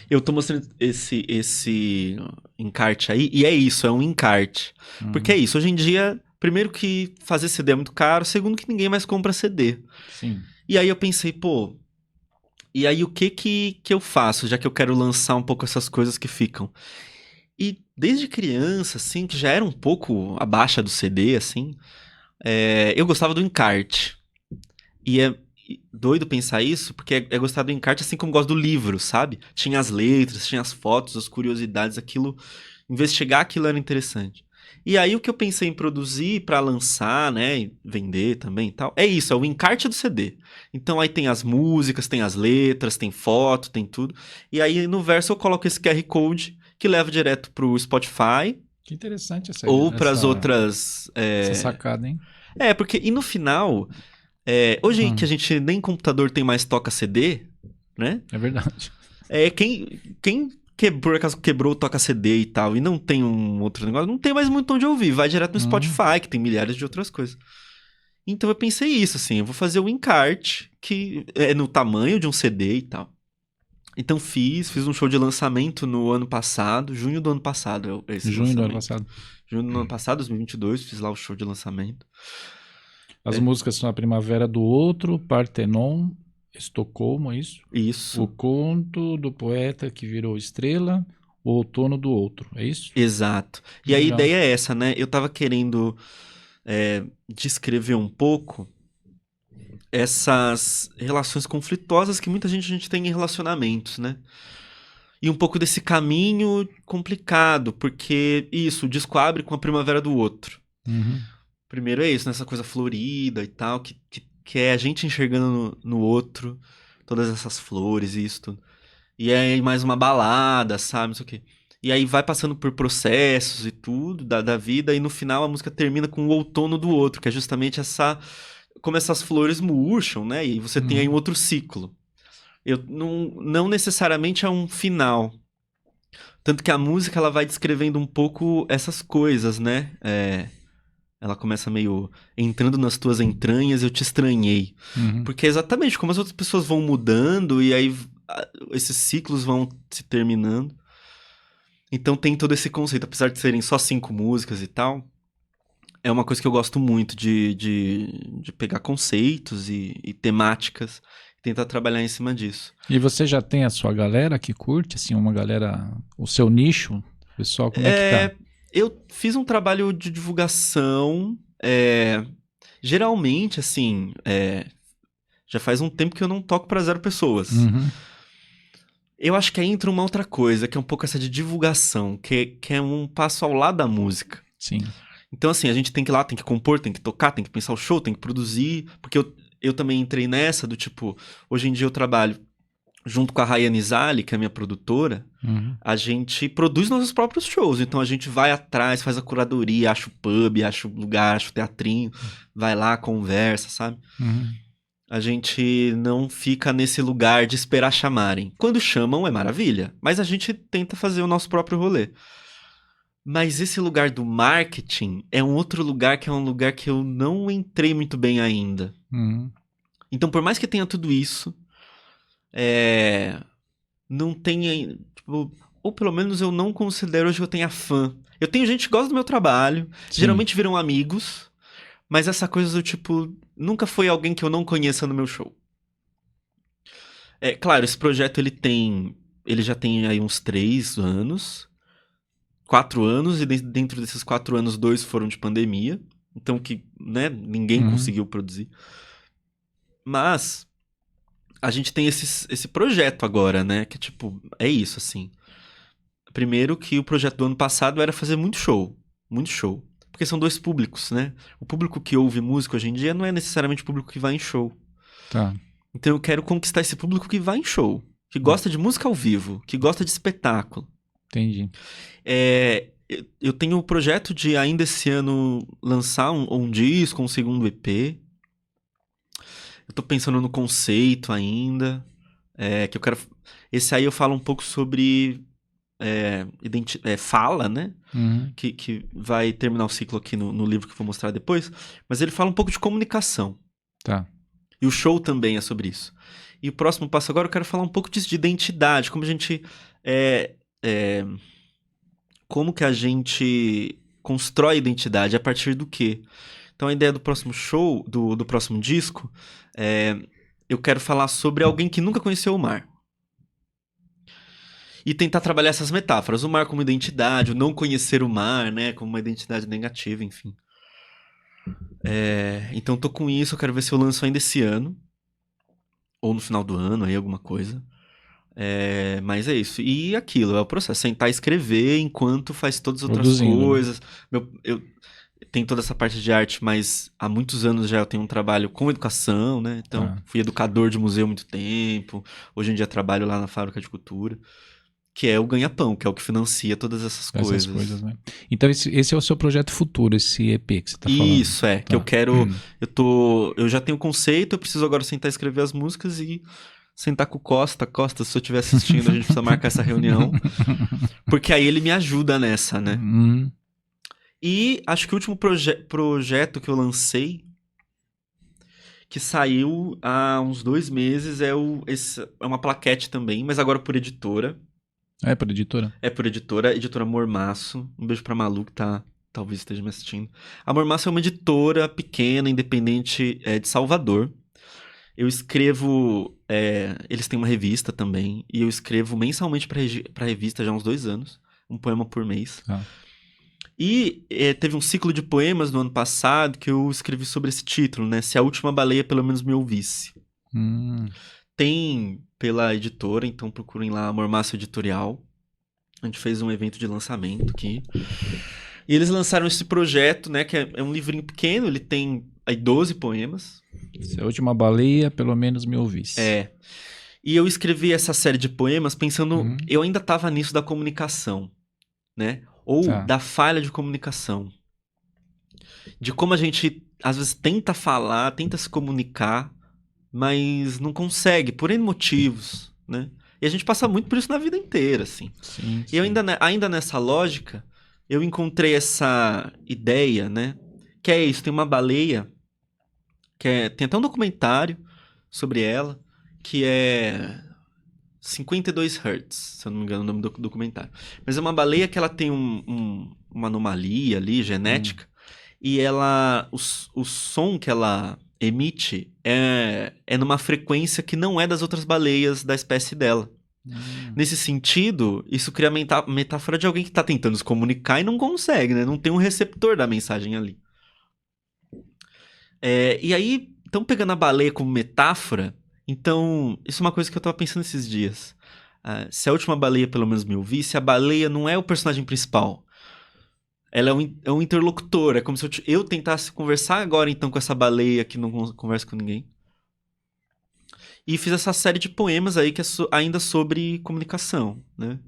Eu tô mostrando esse encarte aí, e é isso, é um encarte. Porque é isso, hoje em dia, primeiro que fazer CD é muito caro, segundo que ninguém mais compra CD. Sim. E aí eu pensei, pô, e aí o que eu faço, já que eu quero lançar um pouco essas coisas que ficam? E desde criança, assim, que já era um pouco a baixa do CD, assim, eu gostava do encarte. E é doido pensar isso, porque é gostar do encarte assim como gosto do livro, sabe? Tinha as letras, tinha as fotos, as curiosidades, investigar aquilo era interessante. E aí o que eu pensei em produzir pra lançar, né, e vender também e tal, é isso, é o encarte do CD. Então aí tem as músicas, tem as letras, tem foto, tem tudo. E aí no verso eu coloco esse QR Code que leva direto pro Spotify Que interessante ou pras outras... Essa sacada, hein? Porque, e no final, hoje que a gente nem computador tem mais toca CD, né? É verdade. Quem por acaso quebrou o toca CD e tal, e não tem um outro negócio, não tem mais muito onde ouvir, vai direto no Spotify, que tem milhares de outras coisas. Então eu pensei isso, assim, eu vou fazer o encarte, que é no tamanho de um CD e tal. Então fiz um show de lançamento no ano passado, junho do ano passado. Junho do ano passado. Junho do ano passado, 2022, fiz lá o show de lançamento. As músicas são A Primavera do Outro, Partenon, Estocolmo, é isso? Isso. O Conto do Poeta que Virou Estrela, O Outono do Outro, é isso? Exato. E a ideia é essa, né? Eu tava querendo descrever um pouco essas relações conflituosas que muita gente tem em relacionamentos, né? E um pouco desse caminho complicado, porque isso, o disco abre com A Primavera do Outro. Primeiro é isso, nessa coisa florida e tal, que é a gente enxergando no outro todas essas flores e isso tudo. E aí mais uma balada, sabe, não sei o quê. E aí vai passando por processos e tudo da vida, e no final a música termina com o outono do outro, que é justamente como essas flores murcham, né? E você tem aí um outro ciclo. Não necessariamente é um final. Tanto que a música ela vai descrevendo um pouco essas coisas, né? Ela começa meio entrando nas tuas entranhas, eu te estranhei. Porque é exatamente como as outras pessoas vão mudando e aí esses ciclos vão se terminando. Então tem todo esse conceito, apesar de serem só 5 músicas e tal. É uma coisa que eu gosto muito de pegar conceitos e temáticas e tentar trabalhar em cima disso. E você já tem a sua galera que curte, assim, uma galera, o seu nicho? Pessoal, como é que tá? Eu fiz um trabalho de divulgação, geralmente, assim, já faz um tempo que eu não toco para 0 pessoas. Eu acho que aí entra uma outra coisa, que é um pouco essa de divulgação, que é um passo ao lado da música. Sim. Então, assim, a gente tem que ir lá, tem que compor, tem que tocar, tem que pensar o show, tem que produzir. Porque eu também entrei nessa do tipo, hoje em dia eu trabalho junto com a Rayane Zali, que é a minha produtora, a gente produz nossos próprios shows. Então a gente vai atrás, faz a curadoria, acha o pub, acha o lugar, acha o teatrinho, vai lá, conversa, sabe? A gente não fica nesse lugar de esperar chamarem. Quando chamam é maravilha, mas a gente tenta fazer o nosso próprio rolê. Mas esse lugar do marketing é um outro lugar que é um lugar que eu não entrei muito bem ainda. Então, por mais que tenha tudo isso, não tenha... Tipo, ou pelo menos eu não considero hoje que eu tenha fã. Eu tenho gente que gosta do meu trabalho, geralmente viram amigos, mas essa coisa do tipo... Nunca foi alguém que eu não conheça no meu show. Claro, esse projeto ele já tem aí uns 3 anos... 4 anos, e dentro desses 4 anos, 2 foram de pandemia. Então que, né, ninguém conseguiu produzir. Mas a gente tem esse projeto agora, né? Que tipo, é isso, assim. Primeiro que o projeto do ano passado era fazer muito show. Muito show. Porque são 2 públicos, né? O público que ouve música hoje em dia não é necessariamente o público que vai em show. Tá. Então eu quero conquistar esse público que vai em show. Que gosta de música ao vivo. Que gosta de espetáculo. Entendi. Eu tenho o projeto de ainda esse ano lançar um disco, um segundo EP. Eu tô pensando no conceito ainda. Que eu quero. Esse aí eu falo um pouco sobre fala, né? Que vai terminar o ciclo aqui no livro que eu vou mostrar depois. Mas ele fala um pouco de comunicação. Tá. E o show também é sobre isso. E o próximo passo agora eu quero falar um pouco disso, de identidade. Como a gente... como que a gente constrói identidade, a partir do quê? Então a ideia do próximo show, do próximo disco, eu quero falar sobre alguém que nunca conheceu o mar. E tentar trabalhar essas metáforas. O mar como identidade, o não conhecer o mar, né? Como uma identidade negativa, enfim. Então tô com isso, eu quero ver se eu lanço ainda esse ano. Ou no final do ano, aí alguma coisa. Mas é isso. E aquilo, é o processo. Sentar e escrever enquanto faz todas as outras coisas. Né? Tem toda essa parte de arte, mas há muitos anos já eu tenho um trabalho com educação, né? Então, fui educador de museu há muito tempo. Hoje em dia trabalho lá na Fábrica de Cultura. Que é o ganha-pão, que é o que financia todas essas coisas. Né? Então esse é o seu projeto futuro, esse EP que você tá falando. Isso, que eu quero... Eu já tenho o conceito, eu preciso agora sentar e escrever as músicas e sentar com o Costa. Costa, se eu estiver assistindo, a gente precisa marcar essa reunião. Porque aí ele me ajuda nessa, né? E acho que o último projeto que eu lancei, que saiu há uns 2 meses, é uma plaquete também, mas agora por editora. É por editora? É por editora, editora Mormaço. Um beijo pra Malu, que talvez esteja me assistindo. A Mormaço é uma editora pequena, independente, de Salvador. Eu escrevo... eles têm uma revista também, e eu escrevo mensalmente pra revista já há uns 2 anos. Um poema por mês. E teve um ciclo de poemas no ano passado que eu escrevi sobre esse título, né? Se a última baleia pelo menos me ouvisse. Tem pela editora, então procurem lá a Mormaço Editorial. A gente fez um evento de lançamento aqui. E eles lançaram esse projeto, né? Que é um livrinho pequeno, ele tem aí 12 poemas. Se a última baleia pelo menos me ouvisse. E eu escrevi essa série de poemas pensando... Eu ainda estava nisso da comunicação, né? Ou da falha de comunicação. De como a gente, às vezes, tenta falar, tenta se comunicar, mas não consegue, por N motivos, né? E a gente passa muito por isso na vida inteira, assim. Sim. E eu ainda nessa lógica, eu encontrei essa ideia, né? Que é isso, tem uma baleia, tem até um documentário sobre ela, que é 52 Hertz, se eu não me engano o nome do documentário. Mas é uma baleia que ela tem uma anomalia ali, genética, e o som que ela emite é numa frequência que não é das outras baleias da espécie dela. Nesse sentido, isso cria a metáfora de alguém que está tentando se comunicar e não consegue, né? Não tem um receptor da mensagem ali. E aí, então pegando a baleia como metáfora, então, isso é uma coisa que eu estava pensando esses dias. Se a última baleia pelo menos me ouvisse, a baleia não é o personagem principal. ela é um interlocutor. É como se eu tentasse conversar agora, então, com essa baleia que não conversa com ninguém. E fiz essa série de poemas aí que é ainda sobre comunicação, né?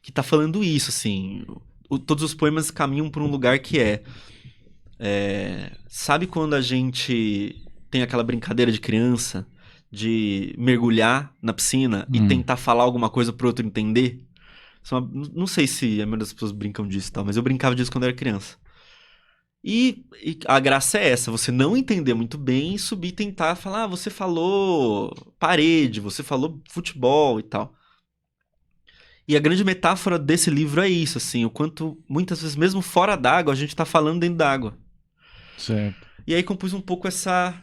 Que tá falando isso, assim. Todos os poemas caminham por um lugar que sabe quando a gente tem aquela brincadeira de criança de mergulhar na piscina e tentar falar alguma coisa pro outro entender? Não sei se a maioria das pessoas brincam disso e tal, mas eu brincava disso quando era criança. E a graça é essa, você não entender muito bem e subir e tentar falar, você falou parede, você falou futebol e tal. E a grande metáfora desse livro é isso, assim, o quanto muitas vezes mesmo fora d'água a gente tá falando dentro d'água. Certo. E aí compus um pouco essa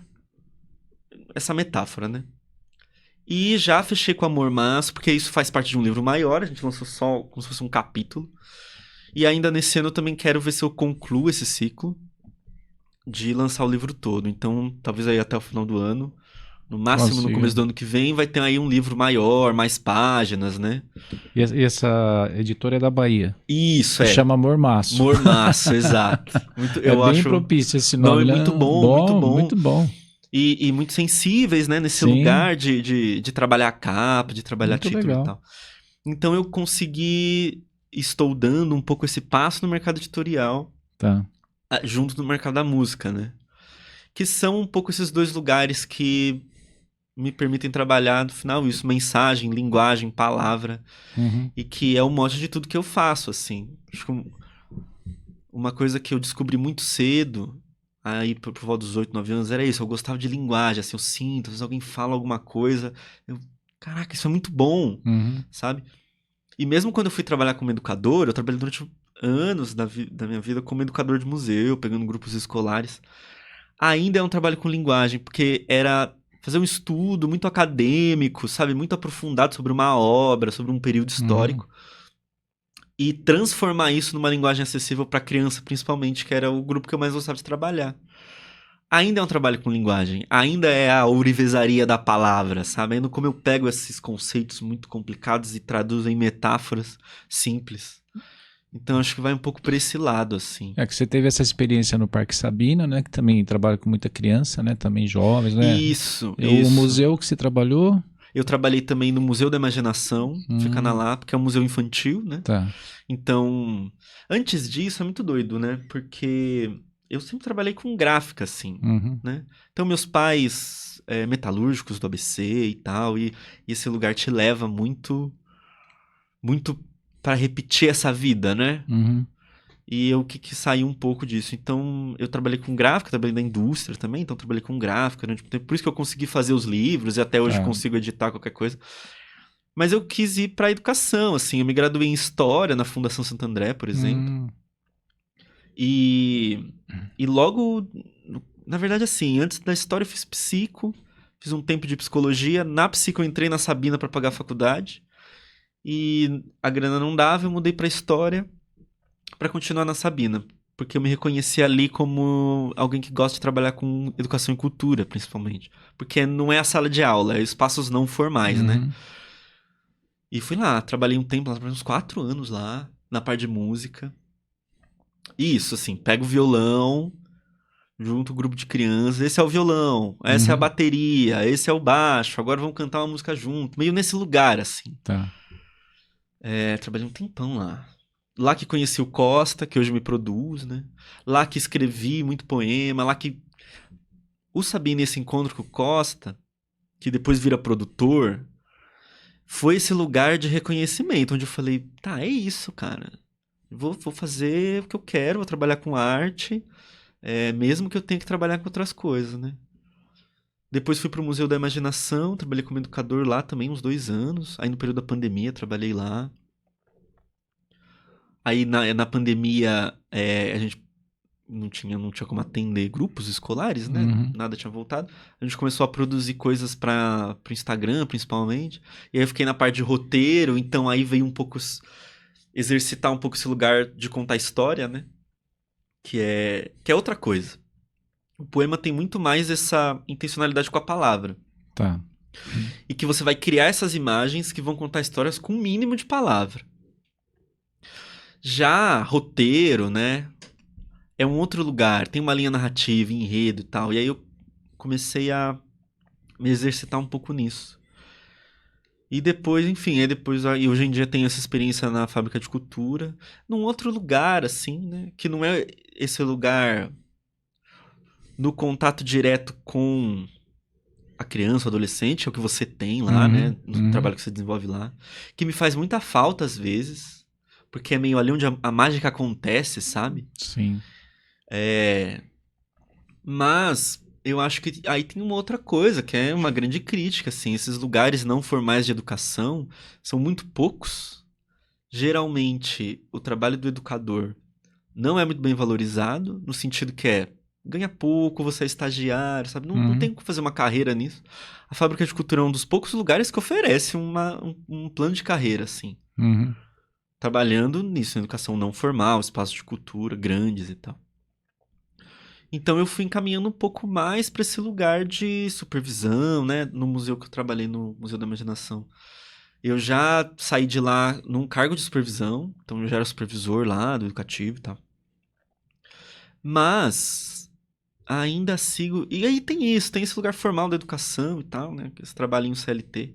metáfora, né? E já fechei com Amor Mas, porque isso faz parte de um livro maior, a gente lançou só como se fosse um capítulo. E ainda nesse ano eu também quero ver se eu concluo esse ciclo de lançar o livro todo. Então, talvez aí até o final do ano, no máximo no começo do ano que vem, vai ter aí um livro maior, mais páginas, né? E essa editora é da Bahia? Isso, Se chama Mormaço. Mormaço, exato. Eu bem acho propício esse nome. Muito bom, muito bom. Muito bom. E muito sensíveis, né? Nesse lugar de trabalhar a capa, de trabalhar muito título legal. E tal. Então eu estou dando um pouco esse passo no mercado editorial, junto no mercado da música, né? Que são um pouco esses dois lugares que me permitem trabalhar, no final, isso, mensagem, linguagem, palavra, e que é o mote de tudo que eu faço, assim. Acho que uma coisa que eu descobri muito cedo, aí por volta dos 8, 9 anos, era isso, eu gostava de linguagem, assim, eu sinto, às vezes alguém fala alguma coisa, caraca, isso é muito bom, sabe? E mesmo quando eu fui trabalhar como educador, eu trabalhei durante anos da minha vida como educador de museu, pegando grupos escolares. Ainda é um trabalho com linguagem, porque era fazer um estudo muito acadêmico, sabe? Muito aprofundado sobre uma obra, sobre um período histórico. E transformar isso numa linguagem acessível para criança, principalmente, que era o grupo que eu mais gostava de trabalhar. Ainda é um trabalho com linguagem, ainda é a ourivesaria da palavra, sabe? Ainda como eu pego esses conceitos muito complicados e traduzo em metáforas simples. Então acho que vai um pouco por esse lado, assim. É que você teve essa experiência no Parque Sabina, né? Que também trabalha com muita criança, né? Também jovens, né? Isso. O museu que você trabalhou? Eu trabalhei também no Museu da Imaginação, fica na Lapa, que é um museu infantil, né? Tá. Então, antes disso, é muito doido, né? Porque eu sempre trabalhei com gráfica, assim, né? Então, meus pais, metalúrgicos do ABC e tal, e esse lugar te leva muito para repetir essa vida, né? E eu que saí um pouco disso. Então, eu trabalhei com gráfica, trabalhei na indústria também, então trabalhei com gráfica, né? Por isso que eu consegui fazer os livros e até hoje consigo editar qualquer coisa. Mas eu quis ir para a educação, assim. Eu me graduei em História na Fundação Santo André, por exemplo. E logo... Na verdade, assim, antes da História eu fiz Psico, fiz um tempo de Psicologia. Na Psico eu entrei na Sabina para pagar a faculdade. E a grana não dava, eu mudei para História para continuar na Sabina. Porque eu me reconheci ali como alguém que gosta de trabalhar com educação e cultura, principalmente. Porque não é a sala de aula, é espaços não formais, né? E fui lá, trabalhei um tempo, lá, uns 4 anos lá, na parte de música. E isso, assim, pego o violão, junto o grupo de crianças, esse é o violão, essa é a bateria, esse é o baixo, agora vamos cantar uma música junto. Meio nesse lugar, assim. Tá. Trabalhei um tempão lá. Lá que conheci o Costa, que hoje me produz, né? Lá que escrevi muito poema, lá que... O Sabino, nesse encontro com o Costa, que depois vira produtor, foi esse lugar de reconhecimento, onde eu falei, tá, é isso, cara. Vou fazer o que eu quero, vou trabalhar com arte, mesmo que eu tenha que trabalhar com outras coisas, né? Depois fui pro Museu da Imaginação, trabalhei como educador lá também uns 2 anos. Aí no período da pandemia, trabalhei lá. Aí na pandemia, a gente não tinha como atender grupos escolares, né? Nada tinha voltado. A gente começou a produzir coisas para o Instagram, principalmente. E aí eu fiquei na parte de roteiro, então aí veio um pouco exercitar um pouco esse lugar de contar história, né? Que é outra coisa. O poema tem muito mais essa intencionalidade com a palavra. Tá. E que você vai criar essas imagens que vão contar histórias com um mínimo de palavra. Já roteiro, né? É um outro lugar, tem uma linha narrativa, enredo e tal. E aí eu comecei a me exercitar um pouco nisso. E depois, enfim, e hoje em dia tenho essa experiência na fábrica de cultura, num outro lugar, assim, né? Que não é esse lugar no contato direto com a criança, o adolescente, é o que você tem lá, né? No trabalho que você desenvolve lá. Que me faz muita falta às vezes, porque é meio ali onde a mágica acontece, sabe? Sim. Mas eu acho que aí tem uma outra coisa, que é uma grande crítica, assim. Esses lugares não formais de educação são muito poucos. Geralmente, o trabalho do educador não é muito bem valorizado, no sentido que ganha pouco, você é estagiário, sabe? Não tem como fazer uma carreira nisso. A Fábrica de Cultura é um dos poucos lugares que oferece um plano de carreira, assim. Trabalhando nisso, em educação não formal, espaços de cultura grandes e tal. Então eu fui encaminhando um pouco mais para esse lugar de supervisão, né? No museu que eu trabalhei, no Museu da Imaginação. Eu já saí de lá num cargo de supervisão, então eu já era supervisor lá do educativo e tal. Mas ainda sigo... E aí tem esse lugar formal da educação e tal, né? Esse trabalhinho CLT.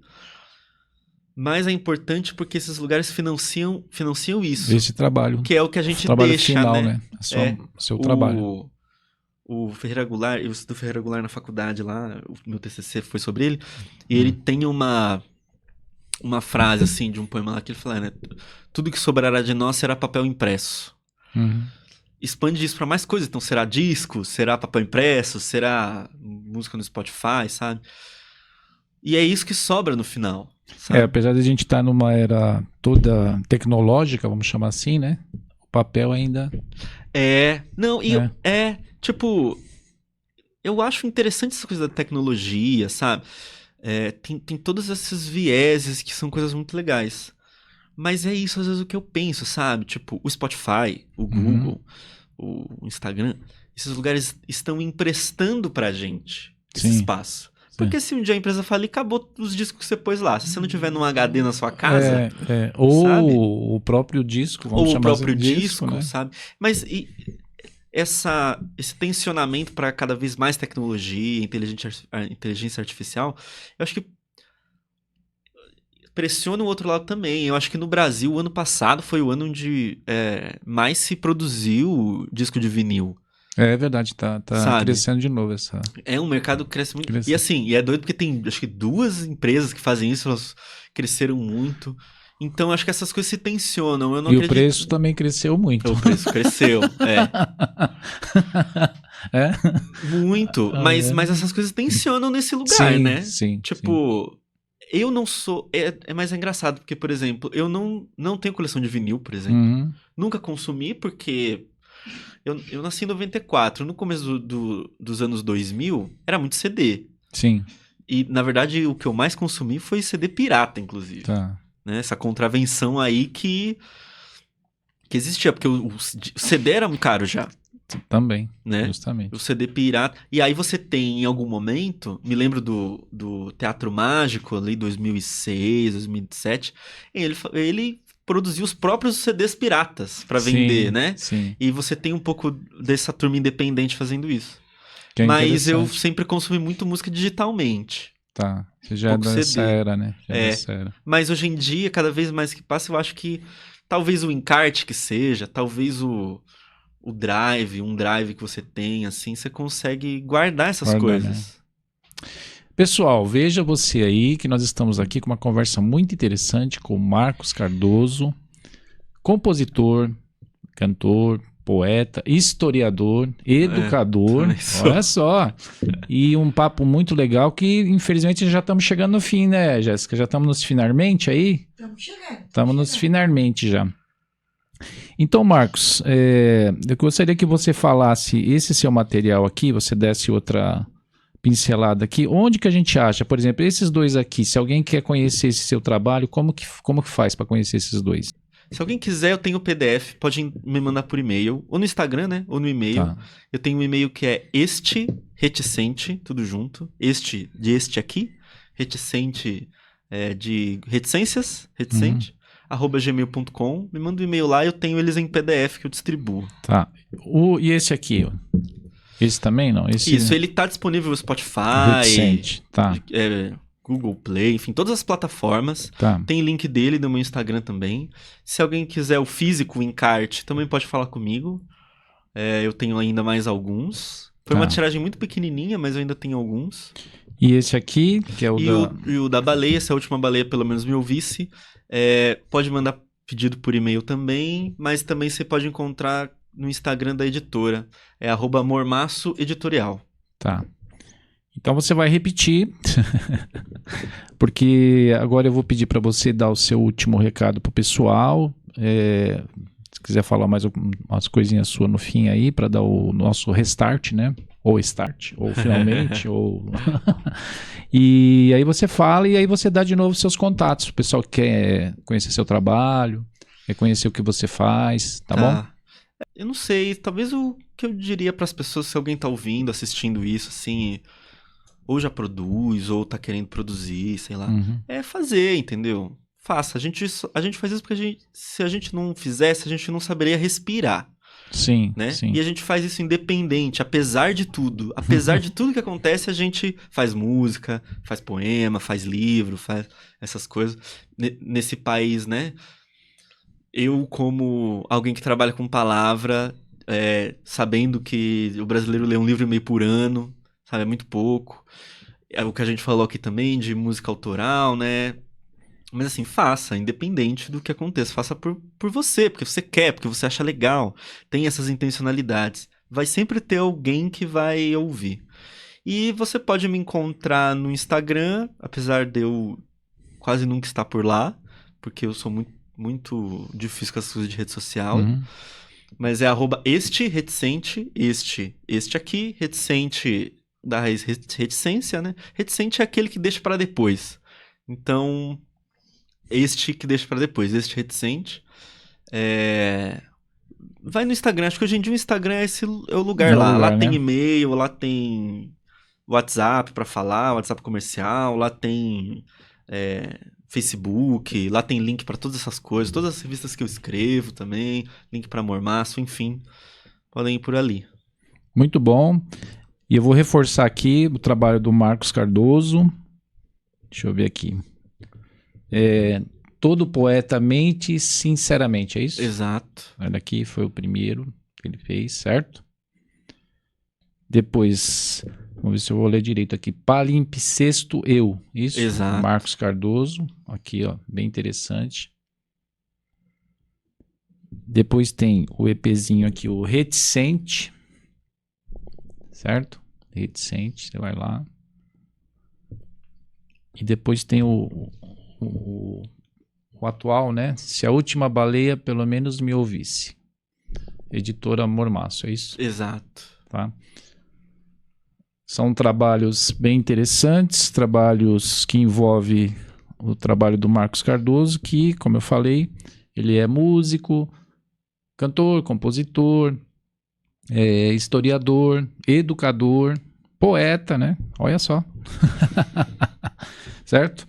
Mas é importante porque esses lugares financiam isso. Esse trabalho. Que é o que a gente trabalho deixa, final, né? Seu trabalho. O Ferreira Goulart, eu estudo Ferreira Goulart na faculdade lá, o meu TCC foi sobre ele, e ele tem uma frase, assim, de um poema lá que ele fala, né? Tudo que sobrará de nós será papel impresso. Expande isso para mais coisas, então será disco, será papel impresso, será música no Spotify, sabe? E é isso que sobra no final, sabe? Apesar de a gente estar numa era toda tecnológica, vamos chamar assim, né? O papel ainda... Tipo, eu acho interessante essa coisa da tecnologia, sabe? Tem todos esses vieses que são coisas muito legais. Mas é isso, às vezes, o que eu penso, sabe? Tipo, o Spotify, o Google, o Instagram, esses lugares estão emprestando pra gente esse espaço. Porque se um dia a empresa falir, acabou os discos que você pôs lá. Se você não tiver num HD na sua casa... Ou sabe? O próprio disco, vamos ou chamar o próprio assim, disco, né? sabe? Mas esse tensionamento para cada vez mais tecnologia, inteligência artificial, eu acho que pressiona o outro lado também. Eu acho que no Brasil, o ano passado foi o ano onde mais se produziu disco de vinil. É verdade, tá crescendo de novo essa... É um mercado que cresce muito. E assim, é doido porque tem, acho que 2 empresas que fazem isso, elas cresceram muito. Então, acho que essas coisas se tensionam. Eu não acredito... o preço também cresceu muito. O preço cresceu, Muito. Mas essas coisas tensionam nesse lugar, né? Sim, tipo, eu não sou... Mas é engraçado, porque, por exemplo, eu não tenho coleção de vinil, por exemplo. Nunca consumi, porque... Eu nasci em 94. No começo dos anos 2000, era muito CD. Sim. E, na verdade, o que eu mais consumi foi CD pirata, inclusive. Tá. Né? Essa contravenção aí que existia, porque o CD era muito caro já. Também, né? Justamente. O CD pirata. E aí você tem, em algum momento, me lembro do Teatro Mágico, ali, 2006, 2007, ele produziu os próprios CDs piratas para vender, né? Sim. E você tem um pouco dessa turma independente fazendo isso. Que é Mas eu sempre consumi muito música digitalmente. Tá, você já é dessa era, né? Mas hoje em dia, cada vez mais que passa, eu acho que talvez o encarte que seja, talvez um drive que você tem, assim, você consegue guardar essas coisas. Né? Pessoal, veja você aí que nós estamos aqui com uma conversa muito interessante com o Marcos Cardoso, compositor, cantor, poeta, historiador, educador, olha só. E um papo muito legal que, infelizmente, já estamos chegando no fim, né, Jéssica? Já estamos nos finalmente aí? Estamos chegando. Estamos nos finalmente já. Então, Marcos, eu gostaria que você falasse esse seu material aqui, você desse outra pincelada aqui. Onde que a gente acha, por exemplo, esses dois aqui, se alguém quer conhecer esse seu trabalho, como que faz para conhecer esses dois? Se alguém quiser, eu tenho o PDF, pode me mandar por e-mail, ou no Instagram, né, ou no e-mail. Tá. Eu tenho um e-mail que é reticente, tudo junto, este aqui, reticente de reticências, reticente, @gmail.com. Me manda um e-mail lá, eu tenho eles em PDF que eu distribuo. Tá. E esse aqui, ó? Esse também não? Isso, ele tá disponível no Spotify, Reticente, tá. Google Play, enfim, todas as plataformas. Tá. Tem link dele no meu Instagram também. Se alguém quiser o físico, o encarte, também pode falar comigo. Eu tenho ainda mais alguns. Foi uma tiragem muito pequenininha, mas eu ainda tenho alguns. E esse aqui, que é o E o da baleia, essa última baleia pelo menos me ouvisse, pode mandar pedido por e-mail também, mas também você pode encontrar no Instagram da editora. É @mormaço editorial. Tá. Então você vai repetir, porque agora eu vou pedir para você dar o seu último recado pro pessoal. Se quiser falar mais umas coisinhas suas no fim aí, para dar o nosso restart, né? Ou start, ou finalmente, ou... E aí você fala e aí você dá de novo seus contatos. O pessoal quer conhecer seu trabalho, quer conhecer o que você faz, tá bom? Eu não sei, talvez o que eu diria para as pessoas, se alguém tá ouvindo, assistindo isso, assim, ou já produz, ou tá querendo produzir, sei lá, é fazer, entendeu? Faça. A gente faz isso porque se a gente não fizesse, a gente não saberia respirar. Sim, né? sim. E a gente faz isso independente, apesar de tudo. Apesar de tudo que acontece, a gente faz música, faz poema, faz livro, faz essas coisas. Nesse país, né? Eu, como alguém que trabalha com palavra, sabendo que o brasileiro lê um livro e meio por ano, sabe? É muito pouco. É o que a gente falou aqui também de música autoral, né? Mas assim, faça, independente do que aconteça. Faça por você, porque você quer, porque você acha legal. Tem essas intencionalidades. Vai sempre ter alguém que vai ouvir. E você pode me encontrar no Instagram, apesar de eu quase nunca estar por lá, porque eu sou muito difícil com as coisas de rede social. Mas é @este_reticente, este aqui, reticente da raiz reticência, né? Reticente é aquele que deixa para depois. Então... este que deixa pra depois, este reticente. Vai no Instagram, acho que hoje em dia o Instagram é o lugar lá. Lá tem e-mail, lá tem WhatsApp pra falar, WhatsApp comercial, lá tem Facebook, lá tem link pra todas essas coisas, todas as revistas que eu escrevo também, link pra Mormaço, enfim, podem ir por ali. Muito bom. E eu vou reforçar aqui o trabalho do Marcos Cardoso. Deixa eu ver aqui. Todo poeta mente sinceramente, é isso? Exato. Olha aqui, foi o primeiro que ele fez, certo? Depois, vamos ver se eu vou ler direito aqui. Palimpsesto eu, isso? Exato. Marcos Cardoso, aqui ó, bem interessante. Depois tem o EPzinho aqui, o Reticente, certo? Reticente, você vai lá. E depois tem o atual, né? Se a última baleia pelo menos me ouvisse. Editora Mormaço, é isso? Exato. Tá? São trabalhos bem interessantes, trabalhos que envolvem o trabalho do Marcos Cardoso, que, como eu falei, ele é músico, cantor, compositor, historiador, educador, poeta, né? Olha só. Certo?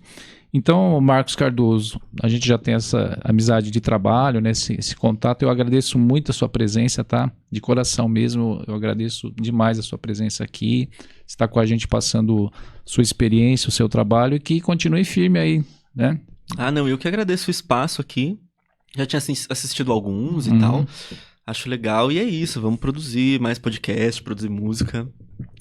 Então, Marcos Cardoso, a gente já tem essa amizade de trabalho, né? Esse contato. Eu agradeço muito a sua presença, tá? De coração mesmo, eu agradeço demais a sua presença aqui. Está com a gente passando sua experiência, o seu trabalho, e que continue firme aí, né? Não, eu que agradeço o espaço aqui. Já tinha assistido alguns e tal. Acho legal e é isso, vamos produzir mais podcast, produzir música.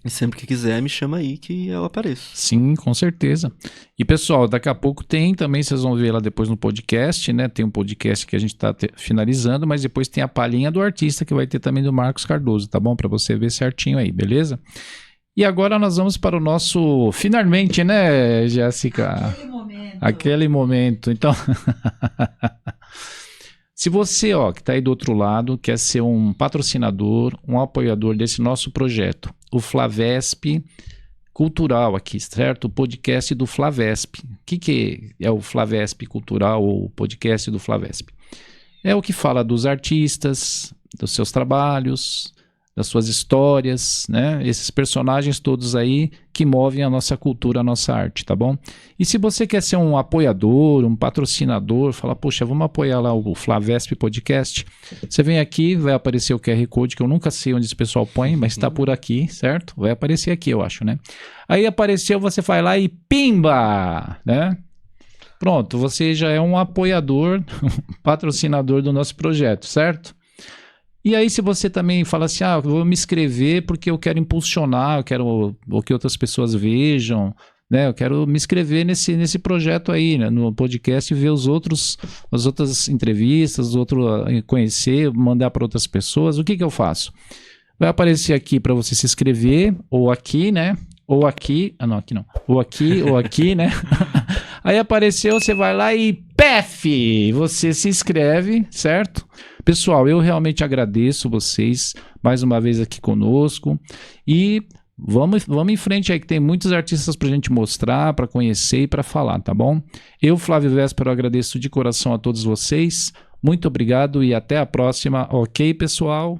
E sempre que quiser me chama aí que eu apareço. Sim, com certeza. E pessoal, daqui a pouco tem também, vocês vão ver lá depois no podcast, né? Tem um podcast que a gente está finalizando, mas depois tem a palhinha do artista que vai ter também do Marcos Cardoso, tá bom? Para você ver certinho aí, beleza? E agora nós vamos para o nosso finalmente, né, Jéssica? Aquele momento. Então... Se você, que está aí do outro lado, quer ser um patrocinador, um apoiador desse nosso projeto, o Flavesp Cultural aqui, certo? O podcast do Flavesp. O que é o Flavesp Cultural ou o podcast do Flavesp? É o que fala dos artistas, dos seus trabalhos, das suas histórias, né? Esses personagens todos aí que movem a nossa cultura, a nossa arte, tá bom? E se você quer ser um apoiador, um patrocinador, fala, poxa, vamos apoiar lá o Flavesp Podcast, você vem aqui, vai aparecer o QR Code, que eu nunca sei onde esse pessoal põe, mas tá por aqui, certo? Vai aparecer aqui, eu acho, né? Aí apareceu, você vai lá e pimba, né? Pronto, você já é um apoiador, patrocinador do nosso projeto, certo? E aí, se você também fala assim, eu vou me inscrever porque eu quero impulsionar, eu quero que outras pessoas vejam, né? Eu quero me inscrever nesse projeto aí, né? No podcast e ver as outras entrevistas, conhecer, mandar para outras pessoas. O que eu faço? Vai aparecer aqui para você se inscrever, ou aqui, né? Ou aqui, não, aqui não. Ou aqui, né? Aí apareceu, você vai lá e PEF! Você se inscreve, certo? Pessoal, eu realmente agradeço vocês mais uma vez aqui conosco e vamos em frente aí que tem muitos artistas pra gente mostrar, pra conhecer e pra falar, tá bom? Eu, Flávio Véspero, agradeço de coração a todos vocês. Muito obrigado e até a próxima. Ok, pessoal?